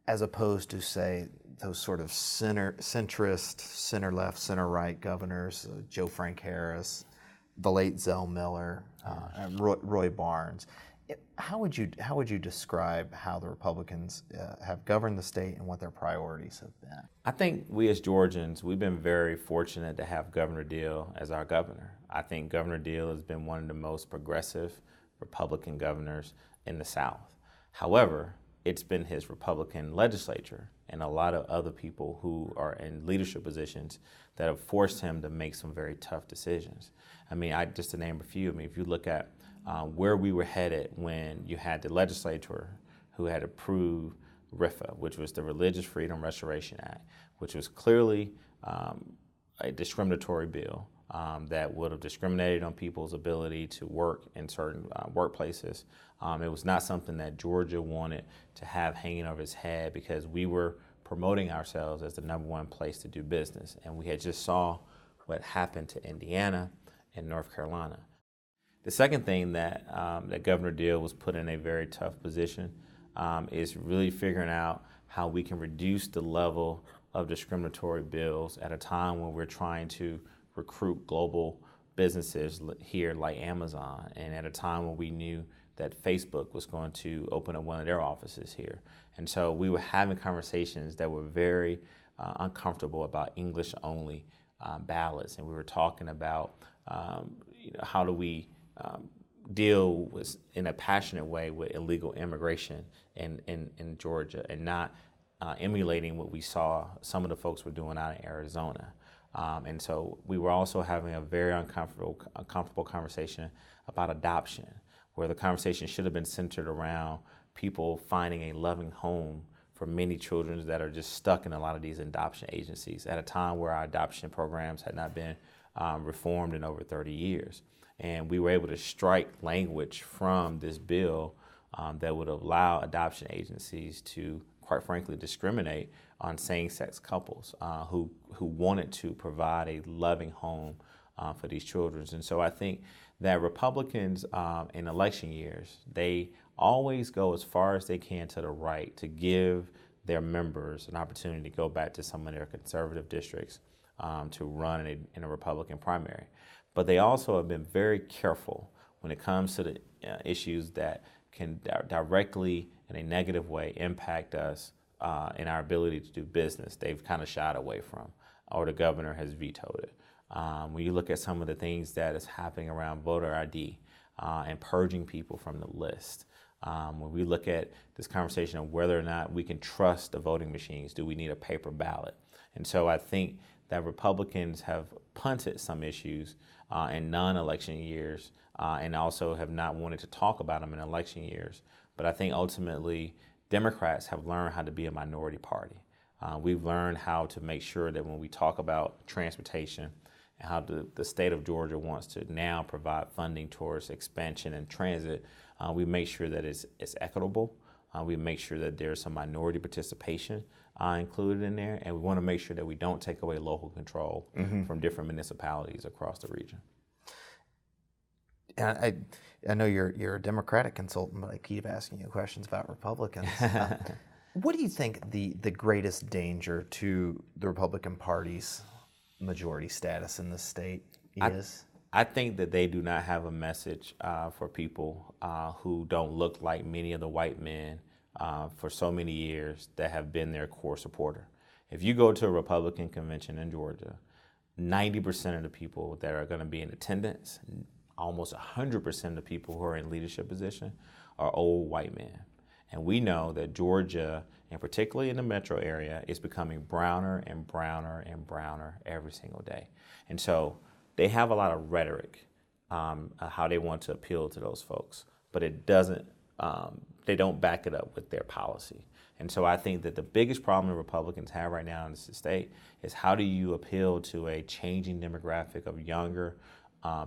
as opposed to, say, those sort of centrist, center-left, center-right governors, Joe Frank Harris, the late Zell Miller, and Roy Barnes? How would you describe how the Republicans have governed the state and what their priorities have been? I think we as Georgians, we've been very fortunate to have Governor Deal as our governor. I think Governor Deal has been one of the most progressive Republican governors in the South. However, it's been his Republican legislature and a lot of other people who are in leadership positions that have forced him to make some very tough decisions. I mean, just to name a few, if you look at where we were headed when you had the legislature who had approved RFRA, which was the Religious Freedom Restoration Act, which was clearly a discriminatory bill that would have discriminated on people's ability to work in certain workplaces. It was not something that Georgia wanted to have hanging over its head because we were promoting ourselves as the #1 place to do business. And we had just saw what happened to Indiana and North Carolina. The second thing that Governor Deal was put in a very tough position is really figuring out how we can reduce the level of discriminatory bills at a time when we're trying to recruit global businesses here like Amazon, and at a time when we knew that Facebook was going to open up one of their offices here. And so we were having conversations that were very uncomfortable about English-only ballots, and we were talking about how do we deal with, in a passionate way, with illegal immigration in Georgia and not emulating what we saw some of the folks were doing out in Arizona. And so we were also having a very uncomfortable conversation about adoption, where the conversation should have been centered around people finding a loving home for many children that are just stuck in a lot of these adoption agencies at a time where our adoption programs had not been reformed in over 30 years. And we were able to strike language from this bill that would allow adoption agencies to, quite frankly, discriminate on same-sex couples who wanted to provide a loving home for these children. And so I think that Republicans in election years, they always go as far as they can to the right to give their members an opportunity to go back to some of their conservative districts to run in a Republican primary. But they also have been very careful when it comes to the issues that can directly, in a negative way, impact us in our ability to do business. They've kind of shied away from, or the governor has vetoed it. When you look at some of the things that is happening around voter ID and purging people from the list, when we look at this conversation of whether or not we can trust the voting machines, do we need a paper ballot? And so I think that Republicans have punted some issues in non-election years and also have not wanted to talk about them in election years. But I think ultimately Democrats have learned how to be a minority party. We've learned how to make sure that when we talk about transportation and how the state of Georgia wants to now provide funding towards expansion and transit, we make sure that it's equitable. We make sure that there's some minority participation included in there, and we want to make sure that we don't take away local control from different municipalities across the region. And I know you're a Democratic consultant, but I keep asking you questions about Republicans. What do you think the greatest danger to the Republican Party's majority status in this state is? I think that they do not have a message for people who don't look like many of the white men for so many years that have been their core supporter. If you go to a Republican convention in Georgia, 90% of the people that are going to be in attendance, almost 100% of the people who are in leadership position are old white men. And we know that Georgia, and particularly in the metro area, is becoming browner and browner and browner every single day. And so they have a lot of rhetoric, how they want to appeal to those folks, but it doesn't, they don't back it up with their policy. And so I think that the biggest problem the Republicans have right now in this state is how do you appeal to a changing demographic of younger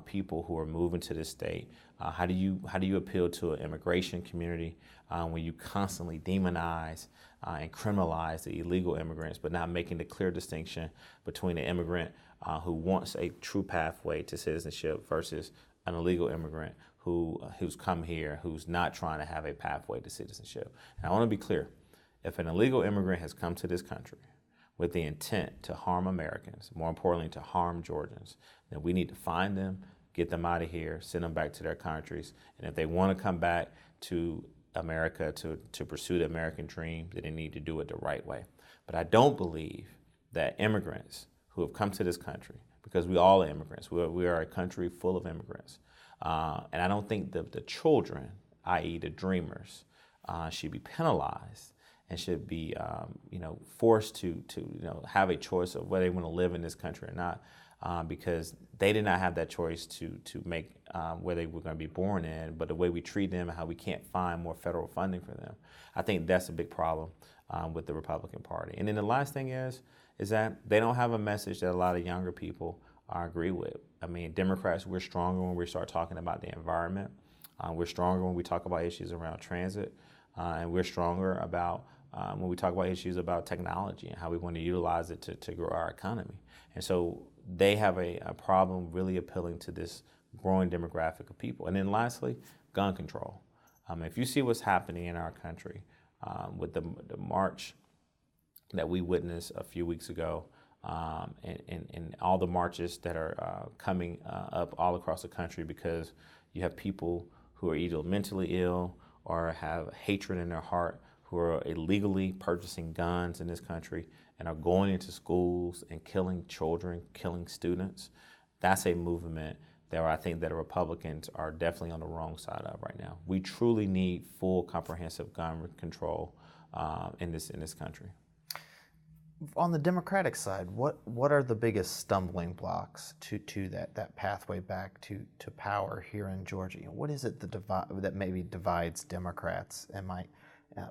people who are moving to this state? How do you appeal to an immigration community when you constantly demonize and criminalize the illegal immigrants, but not making the clear distinction between an immigrant who wants a true pathway to citizenship versus an illegal immigrant who's come here, who's not trying to have a pathway to citizenship? And I want to be clear. If an illegal immigrant has come to this country with the intent to harm Americans, more importantly, to harm Georgians, then we need to find them, get them out of here, send them back to their countries. And if they want to come back to America to pursue the American dream, then they need to do it the right way. But I don't believe that immigrants who have come to this country, because we all are immigrants, we are a country full of immigrants, and I don't think the children, i.e. the dreamers, should be penalized and should be forced to have a choice of whether they want to live in this country or not, because they did not have that choice to make where they were going to be born in, but the way we treat them and how we can't find more federal funding for them. I think that's a big problem with the Republican Party. And then the last thing is that they don't have a message that a lot of younger people agree with. I mean, Democrats, we're stronger when we start talking about the environment. We're stronger when we talk about issues around transit. And we're stronger about when we talk about issues about technology and how we want to utilize it to grow our economy. And so they have a problem really appealing to this growing demographic of people. And then lastly, gun control. If you see what's happening in our country with the march that we witnessed a few weeks ago, and all the marches that are coming up all across the country, because you have people who are either mentally ill or have hatred in their heart, who are illegally purchasing guns in this country and are going into schools and killing children, killing students. That's a movement that I think that the Republicans are definitely on the wrong side of right now. We truly need full comprehensive gun control in this country. On the Democratic side, what are the biggest stumbling blocks to that pathway back to power here in Georgia? What is it that maybe divides Democrats and might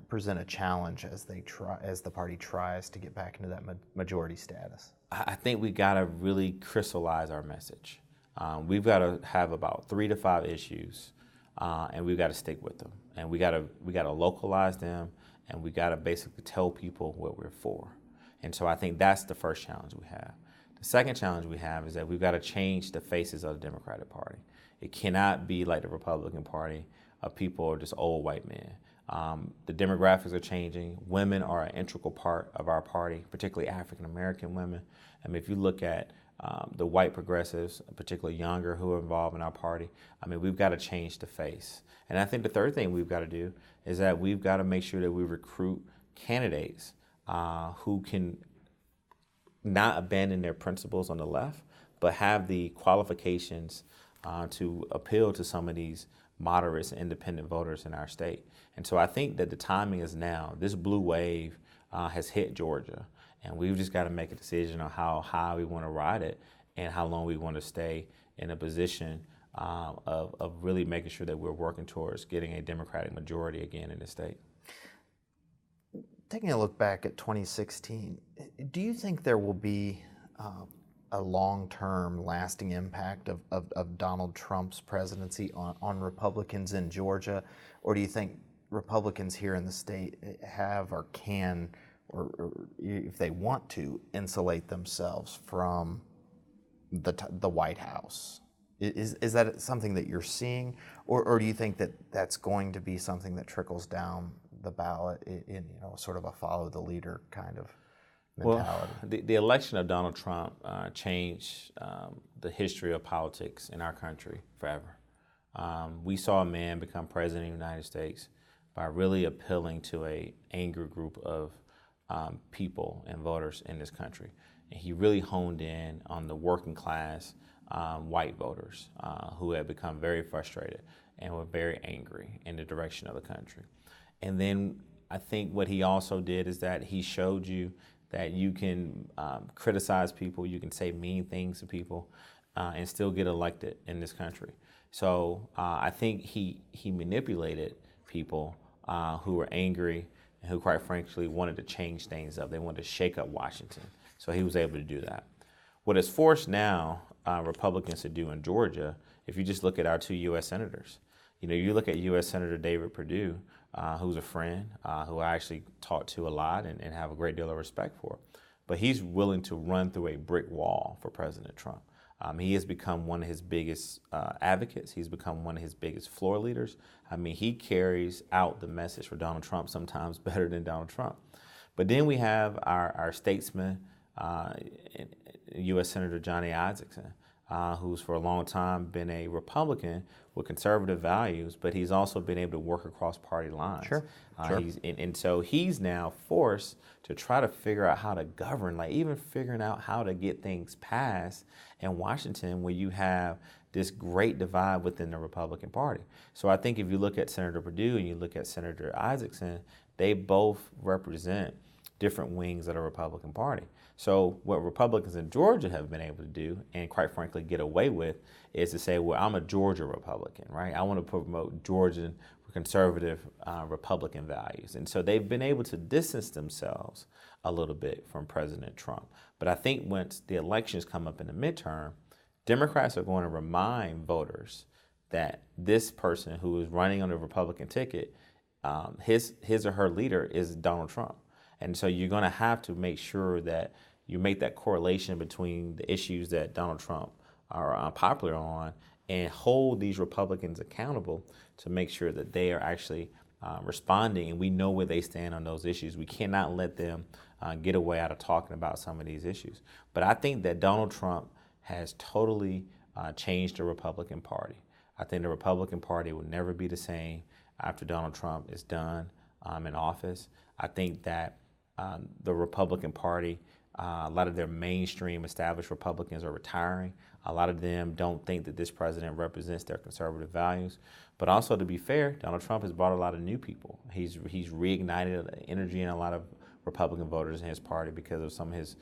present a challenge as the party tries to get back into that majority status? I think we got to really crystallize our message. We've got to have about 3 to 5 issues, and we've got to stick with them. And we got to localize them, and we got to basically tell people what we're for. And so I think that's the first challenge we have. The second challenge we have is that we've got to change the faces of the Democratic Party. It cannot be like the Republican Party of people are just old white men. The demographics are changing. Women are an integral part of our party, particularly African American women. I mean, if you look at the white progressives, particularly younger, who are involved in our party, I mean, we've got to change the face. And I think the third thing we've got to do is that we've got to make sure that we recruit candidates who can not abandon their principles on the left, but have the qualifications to appeal to some of these moderates and independent voters in our state. And so I think that the timing is now. This blue wave has hit Georgia, and we've just got to make a decision on how high we want to ride it and how long we want to stay in a position of really making sure that we're working towards getting a Democratic majority again in the state. Taking a look back at 2016, do you think there will be a long-term lasting impact of Donald Trump's presidency on Republicans in Georgia? Or do you think Republicans here in the state have or can, or if they want to, insulate themselves from the White House? Is that something that you're seeing? Or do you think that that's going to be something that trickles down the ballot in sort of a follow the leader kind of mentality? Well, the election of Donald Trump changed the history of politics in our country forever. We saw a man become president of the United States by really appealing to an angry group of people and voters in this country. And he really honed in on the working class white voters who had become very frustrated and were very angry in the direction of the country. And then I think what he also did is that he showed you that you can criticize people, you can say mean things to people, and still get elected in this country. So I think he manipulated people who were angry and who, quite frankly, wanted to change things up. They wanted to shake up Washington. So he was able to do that. What is forced now Republicans to do in Georgia, if you just look at our 2 U.S. senators, you look at U.S. Senator David Perdue, who's a friend, who I actually talk to a lot and have a great deal of respect for. But he's willing to run through a brick wall for President Trump. He has become one of his biggest advocates. He's become one of his biggest floor leaders. I mean, he carries out the message for Donald Trump sometimes better than Donald Trump. But then we have our statesman, U.S. Senator Johnny Isakson, who's for a long time been a Republican with conservative values, but he's also been able to work across party lines. Sure. And so he's now forced to try to figure out how to govern, like even figuring out how to get things passed in Washington where you have this great divide within the Republican Party. So I think if you look at Senator Perdue and you look at Senator Isakson, they both represent different wings of the Republican Party. So what Republicans in Georgia have been able to do, and quite frankly get away with, is to say, well, I'm a Georgia Republican, right? I want to promote Georgian conservative Republican values. And so they've been able to distance themselves a little bit from President Trump. But I think once the elections come up in the midterm, Democrats are going to remind voters that this person who is running on the Republican ticket, his or her leader is Donald Trump. And so you're going to have to make sure that you make that correlation between the issues that Donald Trump are popular on and hold these Republicans accountable to make sure that they are actually responding and we know where they stand on those issues. We cannot let them get away out of talking about some of these issues. But I think that Donald Trump has totally changed the Republican Party. I think the Republican Party will never be the same after Donald Trump is done in office. I think that the Republican Party, a lot of their mainstream established Republicans are retiring. A lot of them don't think that this president represents their conservative values. But also, to be fair, Donald Trump has brought a lot of new people. He's reignited energy in a lot of Republican voters in his party because of some of his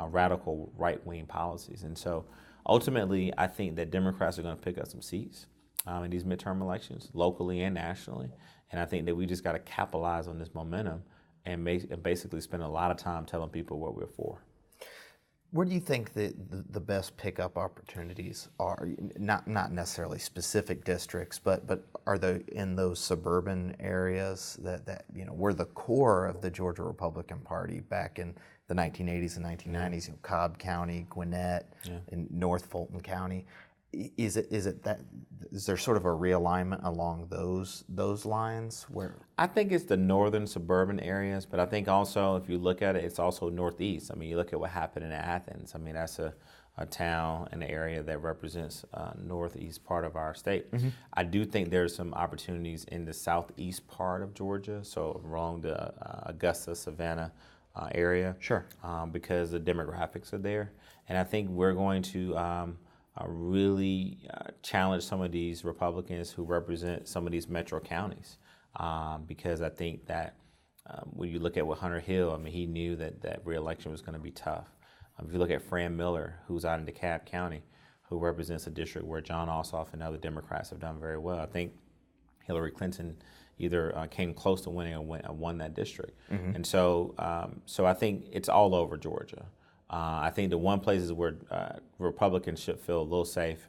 radical right-wing policies. And so ultimately, I think that Democrats are going to pick up some seats in these midterm elections, locally and nationally. And I think that we just got to capitalize on this momentum and basically spend a lot of time telling people what we're for. Where do you think the best pickup opportunities are? Not necessarily specific districts, but are they in those suburban areas that were the core of the Georgia Republican Party back in the 1980s and 1990s? Cobb County, Gwinnett, and North Fulton County. Is there sort of a realignment along those lines where? I think it's the northern suburban areas, but I think also if you look at it, it's also northeast. I mean, you look at what happened in Athens. I mean, that's a town, an area that represents northeast part of our state. Mm-hmm. I do think there's some opportunities in the southeast part of Georgia, so along the Augusta, Savannah area. Sure. Because the demographics are there. And I think we're going to really challenge some of these Republicans who represent some of these metro counties, because I think that when you look at what Hunter Hill, I mean, he knew that re-election was going to be tough. If you look at Fran Miller, who's out in DeKalb County, who represents a district where John Ossoff and other Democrats have done very well. I think Hillary Clinton either came close to winning or won that district. Mm-hmm. And so I think it's all over Georgia. I think the one places where Republicans should feel a little safe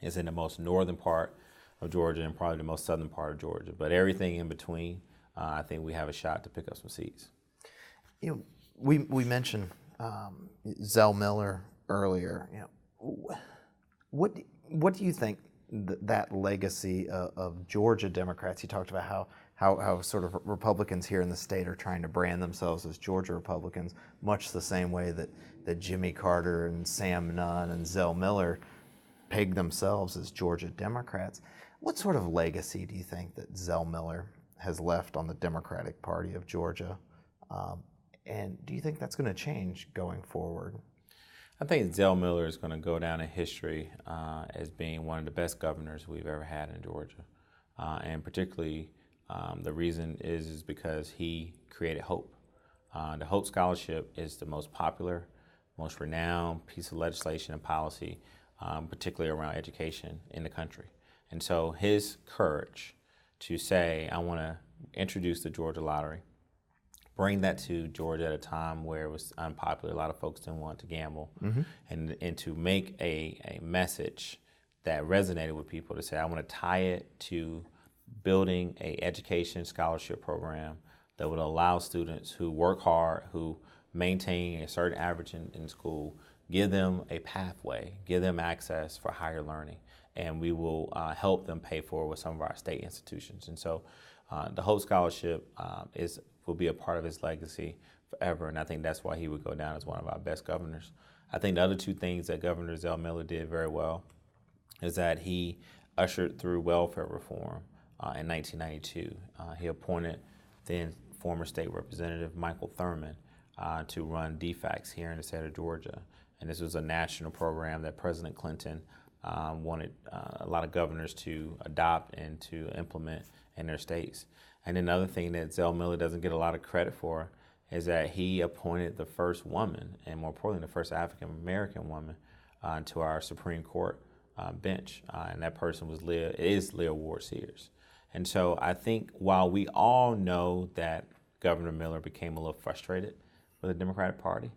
is in the most northern part of Georgia and probably the most southern part of Georgia. But everything in between, I think we have a shot to pick up some seats. We mentioned Zell Miller earlier. What do you think that legacy of Georgia Democrats? He talked about how sort of Republicans here in the state are trying to brand themselves as Georgia Republicans, much the same way that Jimmy Carter and Sam Nunn and Zell Miller pegged themselves as Georgia Democrats. What sort of legacy do you think that Zell Miller has left on the Democratic Party of Georgia? And do you think that's going to change going forward? I think Zell Miller is going to go down in history as being one of the best governors we've ever had in Georgia. And particularly, the reason is because he created hope. The Hope Scholarship is the most popular, most renowned piece of legislation and policy, particularly around education in the country. And so his courage to say, I want to introduce the Georgia Lottery, bring that to Georgia at a time where it was unpopular. A lot of folks didn't want to gamble. Mm-hmm. And to make a message that resonated with people to say, I want to tie it to building a education scholarship program that would allow students who work hard, who maintain a certain average in school, give them a pathway, give them access for higher learning, and we will help them pay for it with some of our state institutions. And so the Hope Scholarship will be a part of his legacy forever, and I think that's why he would go down as one of our best governors. I think the other two things that Governor Zell Miller did very well is that he ushered through welfare reform in 1992. He appointed then former state representative Michael Thurman to run DFACS here in the state of Georgia. And this was a national program that President Clinton wanted a lot of governors to adopt and to implement in their states. And another thing that Zell Miller doesn't get a lot of credit for is that he appointed the first woman, and more importantly, the first African-American woman to our Supreme Court bench. And that person is Leah Ward Sears. And so I think while we all know that Governor Miller became a little frustrated with the Democratic Party,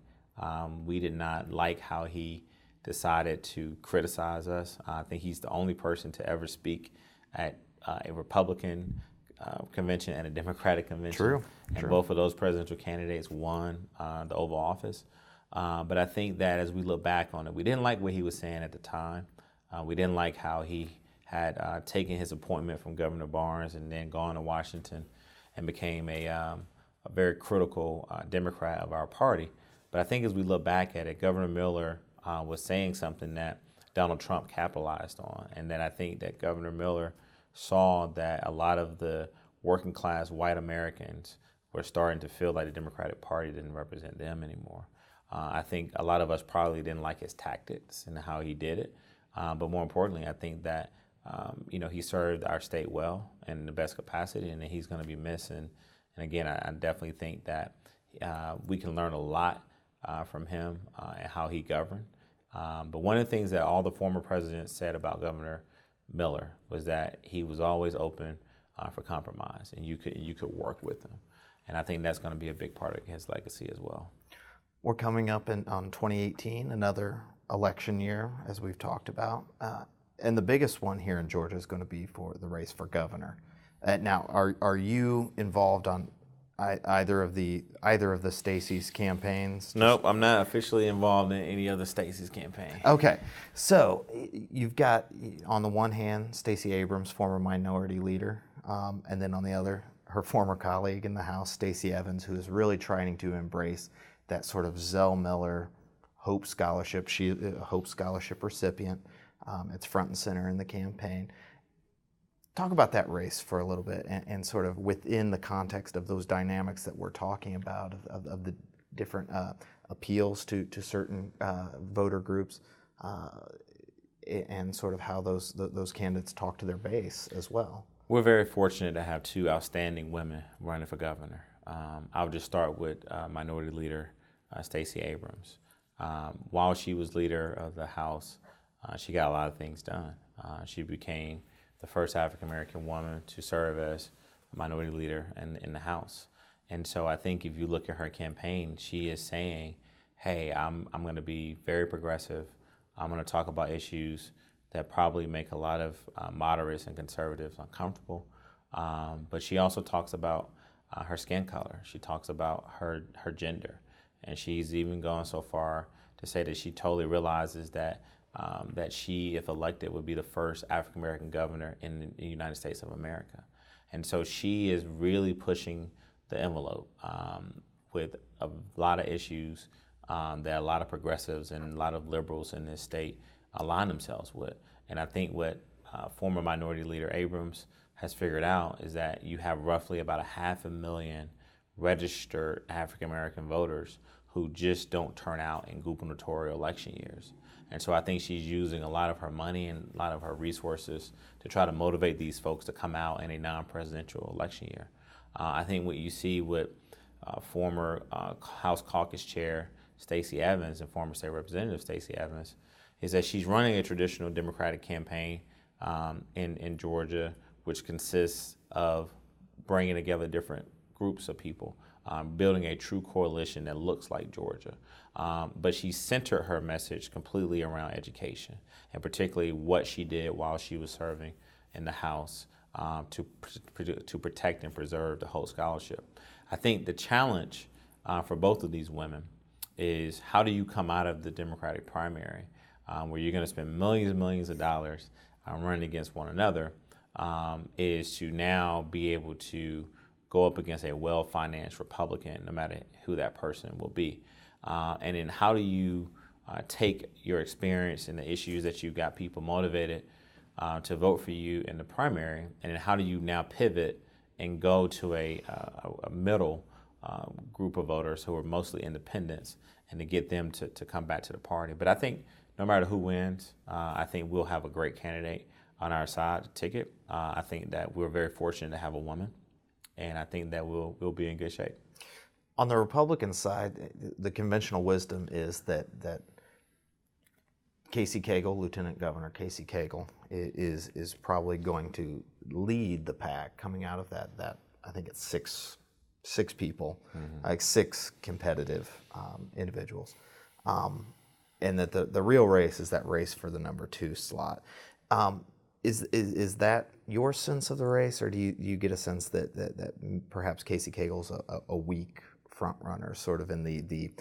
we did not like how he decided to criticize us. I think he's the only person to ever speak at a Republican convention and a Democratic convention. True. And both of those presidential candidates won the Oval Office. But I think that as we look back on it, we didn't like what he was saying at the time. We didn't like how he had taken his appointment from Governor Barnes and then gone to Washington and became a very critical Democrat of our party. But I think as we look back at it, Governor Miller was saying something that Donald Trump capitalized on, and that I think that Governor Miller saw that a lot of the working class white Americans were starting to feel like the Democratic Party didn't represent them anymore. I think a lot of us probably didn't like his tactics and how he did it. But more importantly, I think that he served our state well in the best capacity, and that he's going to be missed. And again, I definitely think that We can learn a lot from him and how he governed. But one of the things that all the former presidents said about Governor Miller was that he was always open for compromise, and you could work with him. And I think that's going to be a big part of his legacy as well. We're coming up on 2018, another election year, as we've talked about. And the biggest one here in Georgia is going to be for the race for governor. Now, are you involved on either of the Stacey's campaigns? Nope, I'm not officially involved in any other Stacey's campaign. Okay, so you've got, on the one hand, Stacey Abrams, former minority leader, and then on the other, her former colleague in the House, Stacey Evans, who is really trying to embrace that sort of Zell Miller Hope Scholarship. She a Hope Scholarship recipient. It's front and center in the campaign. Talk about that race for a little bit, and sort of within the context of those dynamics that we're talking about, of the different appeals to certain voter groups, and sort of how those candidates talk to their base as well. We're very fortunate to have two outstanding women running for governor. I'll just start with Minority Leader Stacey Abrams. While she was leader of the House, she got a lot of things done. She became the first African-American woman to serve as a minority leader in the House. And so I think if you look at her campaign, she is saying, hey, I'm going to be very progressive. I'm going to talk about issues that probably make a lot of moderates and conservatives uncomfortable. But she also talks about her skin color. She talks about her gender. And she's even gone so far to say that she totally realizes that she, if elected, would be the first African-American governor in the United States of America. And so she is really pushing the envelope with a lot of issues that a lot of progressives and a lot of liberals in this state align themselves with. And I think what former Minority Leader Abrams has figured out is that you have roughly about 500,000 registered African-American voters who just don't turn out in gubernatorial election years. And so I think she's using a lot of her money and a lot of her resources to try to motivate these folks to come out in a non-presidential election year. I think what you see with former House Caucus Chair Stacey Evans and former State Representative Stacey Evans is that she's running a traditional Democratic campaign in Georgia, which consists of bringing together different groups of people, building a true coalition that looks like Georgia. But she centered her message completely around education, and particularly what she did while she was serving in the House to protect and preserve the Hope Scholarship. I think the challenge for both of these women is, how do you come out of the Democratic primary where you're going to spend millions and millions of dollars running against one another, is to now be able to go up against a well-financed Republican, no matter who that person will be. And then how do you take your experience and the issues that you've got people motivated to vote for you in the primary, and then how do you now pivot and go to a middle group of voters who are mostly independents, and to get them to come back to the party. But I think no matter who wins, I think we'll have a great candidate on our side to ticket. I think that we're very fortunate to have a woman, and I think that we'll be in good shape. On the Republican side, the conventional wisdom is that Casey Cagle, Lieutenant Governor Casey Cagle, is probably going to lead the pack coming out of that. I think it's six people, like six competitive individuals, and that the real race is that race for the number 2 slot. Is that your sense of the race, or do you get a sense that perhaps Casey Cagle's a weak front runner, sort of in the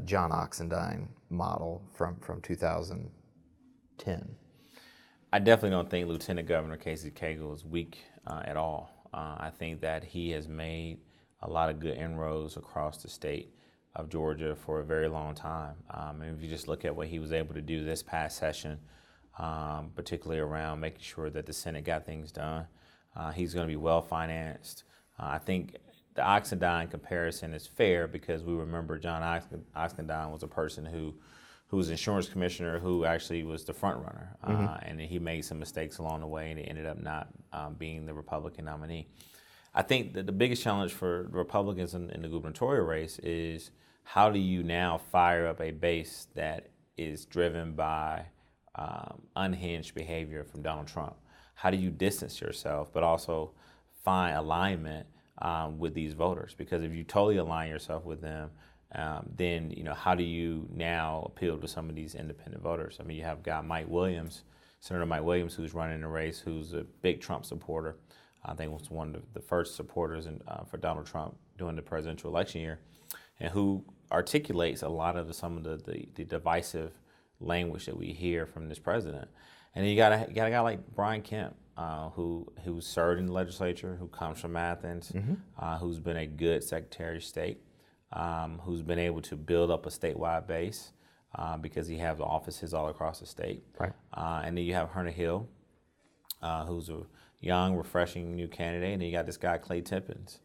John Oxendine model from 2010? I definitely don't think Lieutenant Governor Casey Cagle is weak at all. I think that he has made a lot of good inroads across the state of Georgia for a very long time. And if you just look at what he was able to do this past session, particularly around making sure that the Senate got things done, he's going to be well financed. I think the Oxendine comparison is fair because we remember John Oxendine was a person who was insurance commissioner who actually was the front runner, and he made some mistakes along the way, and he ended up not being the Republican nominee. I think that the biggest challenge for Republicans in the gubernatorial race is how do you now fire up a base that is driven by unhinged behavior from Donald Trump? How do you distance yourself, but also find alignment with these voters? Because if you totally align yourself with them, then how do you now appeal to some of these independent voters? I mean, you have a guy Senator Mike Williams, who's running the race, who's a big Trump supporter. I think was one of the first supporters for Donald Trump during the presidential election year, and who articulates a lot of some of the divisive language that we hear from this president. And then you got a guy like Brian Kemp, who served in the legislature, who comes from Athens, who's been a good Secretary of State, who's been able to build up a statewide base because he has offices all across the state. Right. And then you have Hunter Hill, who's a young, refreshing new candidate, and then you got this guy Clay Tippins,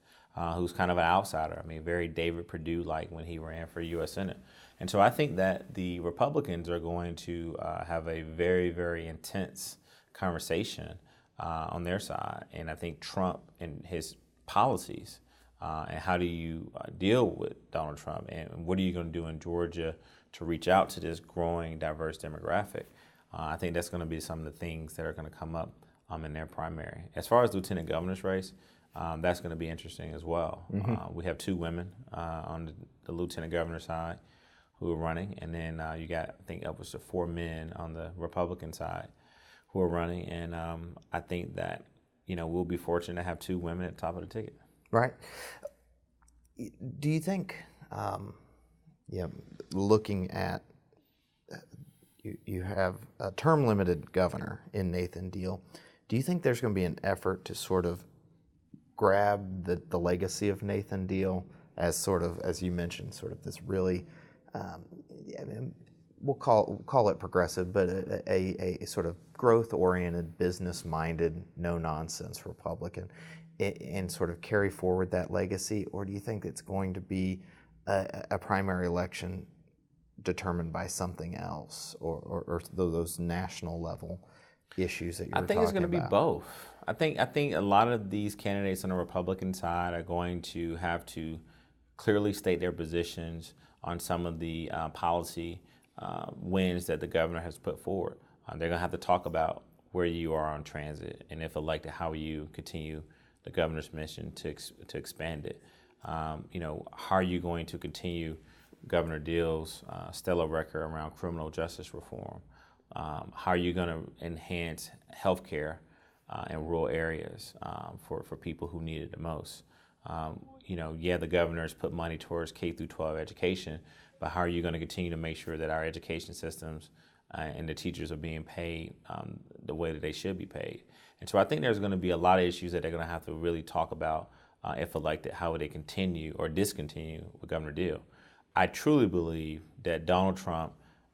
who's kind of an outsider. I mean, very David Perdue-like when he ran for U.S. Senate. And so I think that the Republicans are going to have a very, very intense conversation on their side. And I think Trump and his policies and how do you deal with Donald Trump, and what are you going to do in Georgia to reach out to this growing, diverse demographic? I think that's going to be some of the things that are going to come up in their primary. As far as lieutenant governor's race, that's going to be interesting as well. We have 2 women on the lieutenant governor side who are running, and then you got, I think, upwards of 4 men on the Republican side who are running, and I think that we'll be fortunate to have 2 women at the top of the ticket. Right. Do you think, looking at, you have a term-limited governor in Nathan Deal, do you think there's going to be an effort to sort of grab the legacy of Nathan Deal as sort of, as you mentioned, sort of this really, we'll call it progressive, but a sort of growth-oriented, business-minded, no-nonsense Republican, and sort of carry forward that legacy? Or do you think it's going to be a primary election determined by something else, or those national level issues that you're talking about? I think it's going to be both. I think a lot of these candidates on the Republican side are going to have to clearly state their positions on some of the policy wins that the governor has put forward. They're going to have to talk about where you are on transit, and if elected, how you continue the governor's mission to expand it. How are you going to continue Governor Deal's stellar record around criminal justice reform? How are you going to enhance health care in rural areas for people who need it the most? The governor's put money towards K through 12 education, but how are you going to continue to make sure that our education systems and the teachers are being paid the way that they should be paid? And so I think there's going to be a lot of issues that they're going to have to really talk about if elected, how would they continue or discontinue with Governor Deal. I truly believe that Donald Trump,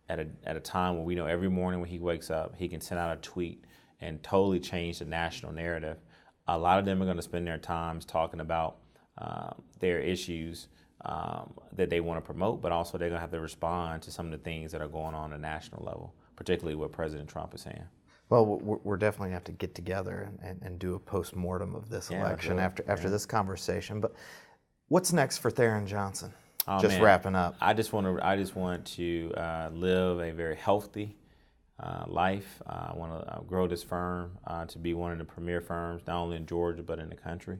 at a time where we know every morning when he wakes up, he can send out a tweet and totally change the national narrative. A lot of them are going to spend their times talking about their issues that they want to promote, but also they're going to have to respond to some of the things that are going on at a national level, particularly what President Trump is saying. Well, we're definitely going to have to get together and do a post-mortem of this election after this conversation. But what's next for Tharon Johnson? Wrapping up. I just want to live a very healthy life. I want to grow this firm to be one of the premier firms, not only in Georgia but in the country.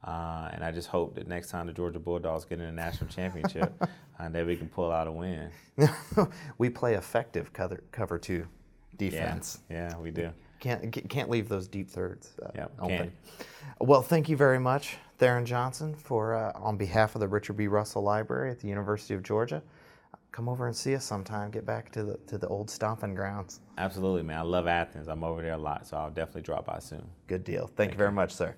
And I just hope that next time the Georgia Bulldogs get in a national championship, that we can pull out a win. We play effective cover 2 defense. Yeah, we do. Can't leave those deep thirds open. Can't. Well, thank you very much, Tharon Johnson, for on behalf of the Richard B. Russell Library at the University of Georgia. Come over and see us sometime. Get back to the old stomping grounds. Absolutely, man. I love Athens. I'm over there a lot, so I'll definitely drop by soon. Good deal. Thank you very much, sir.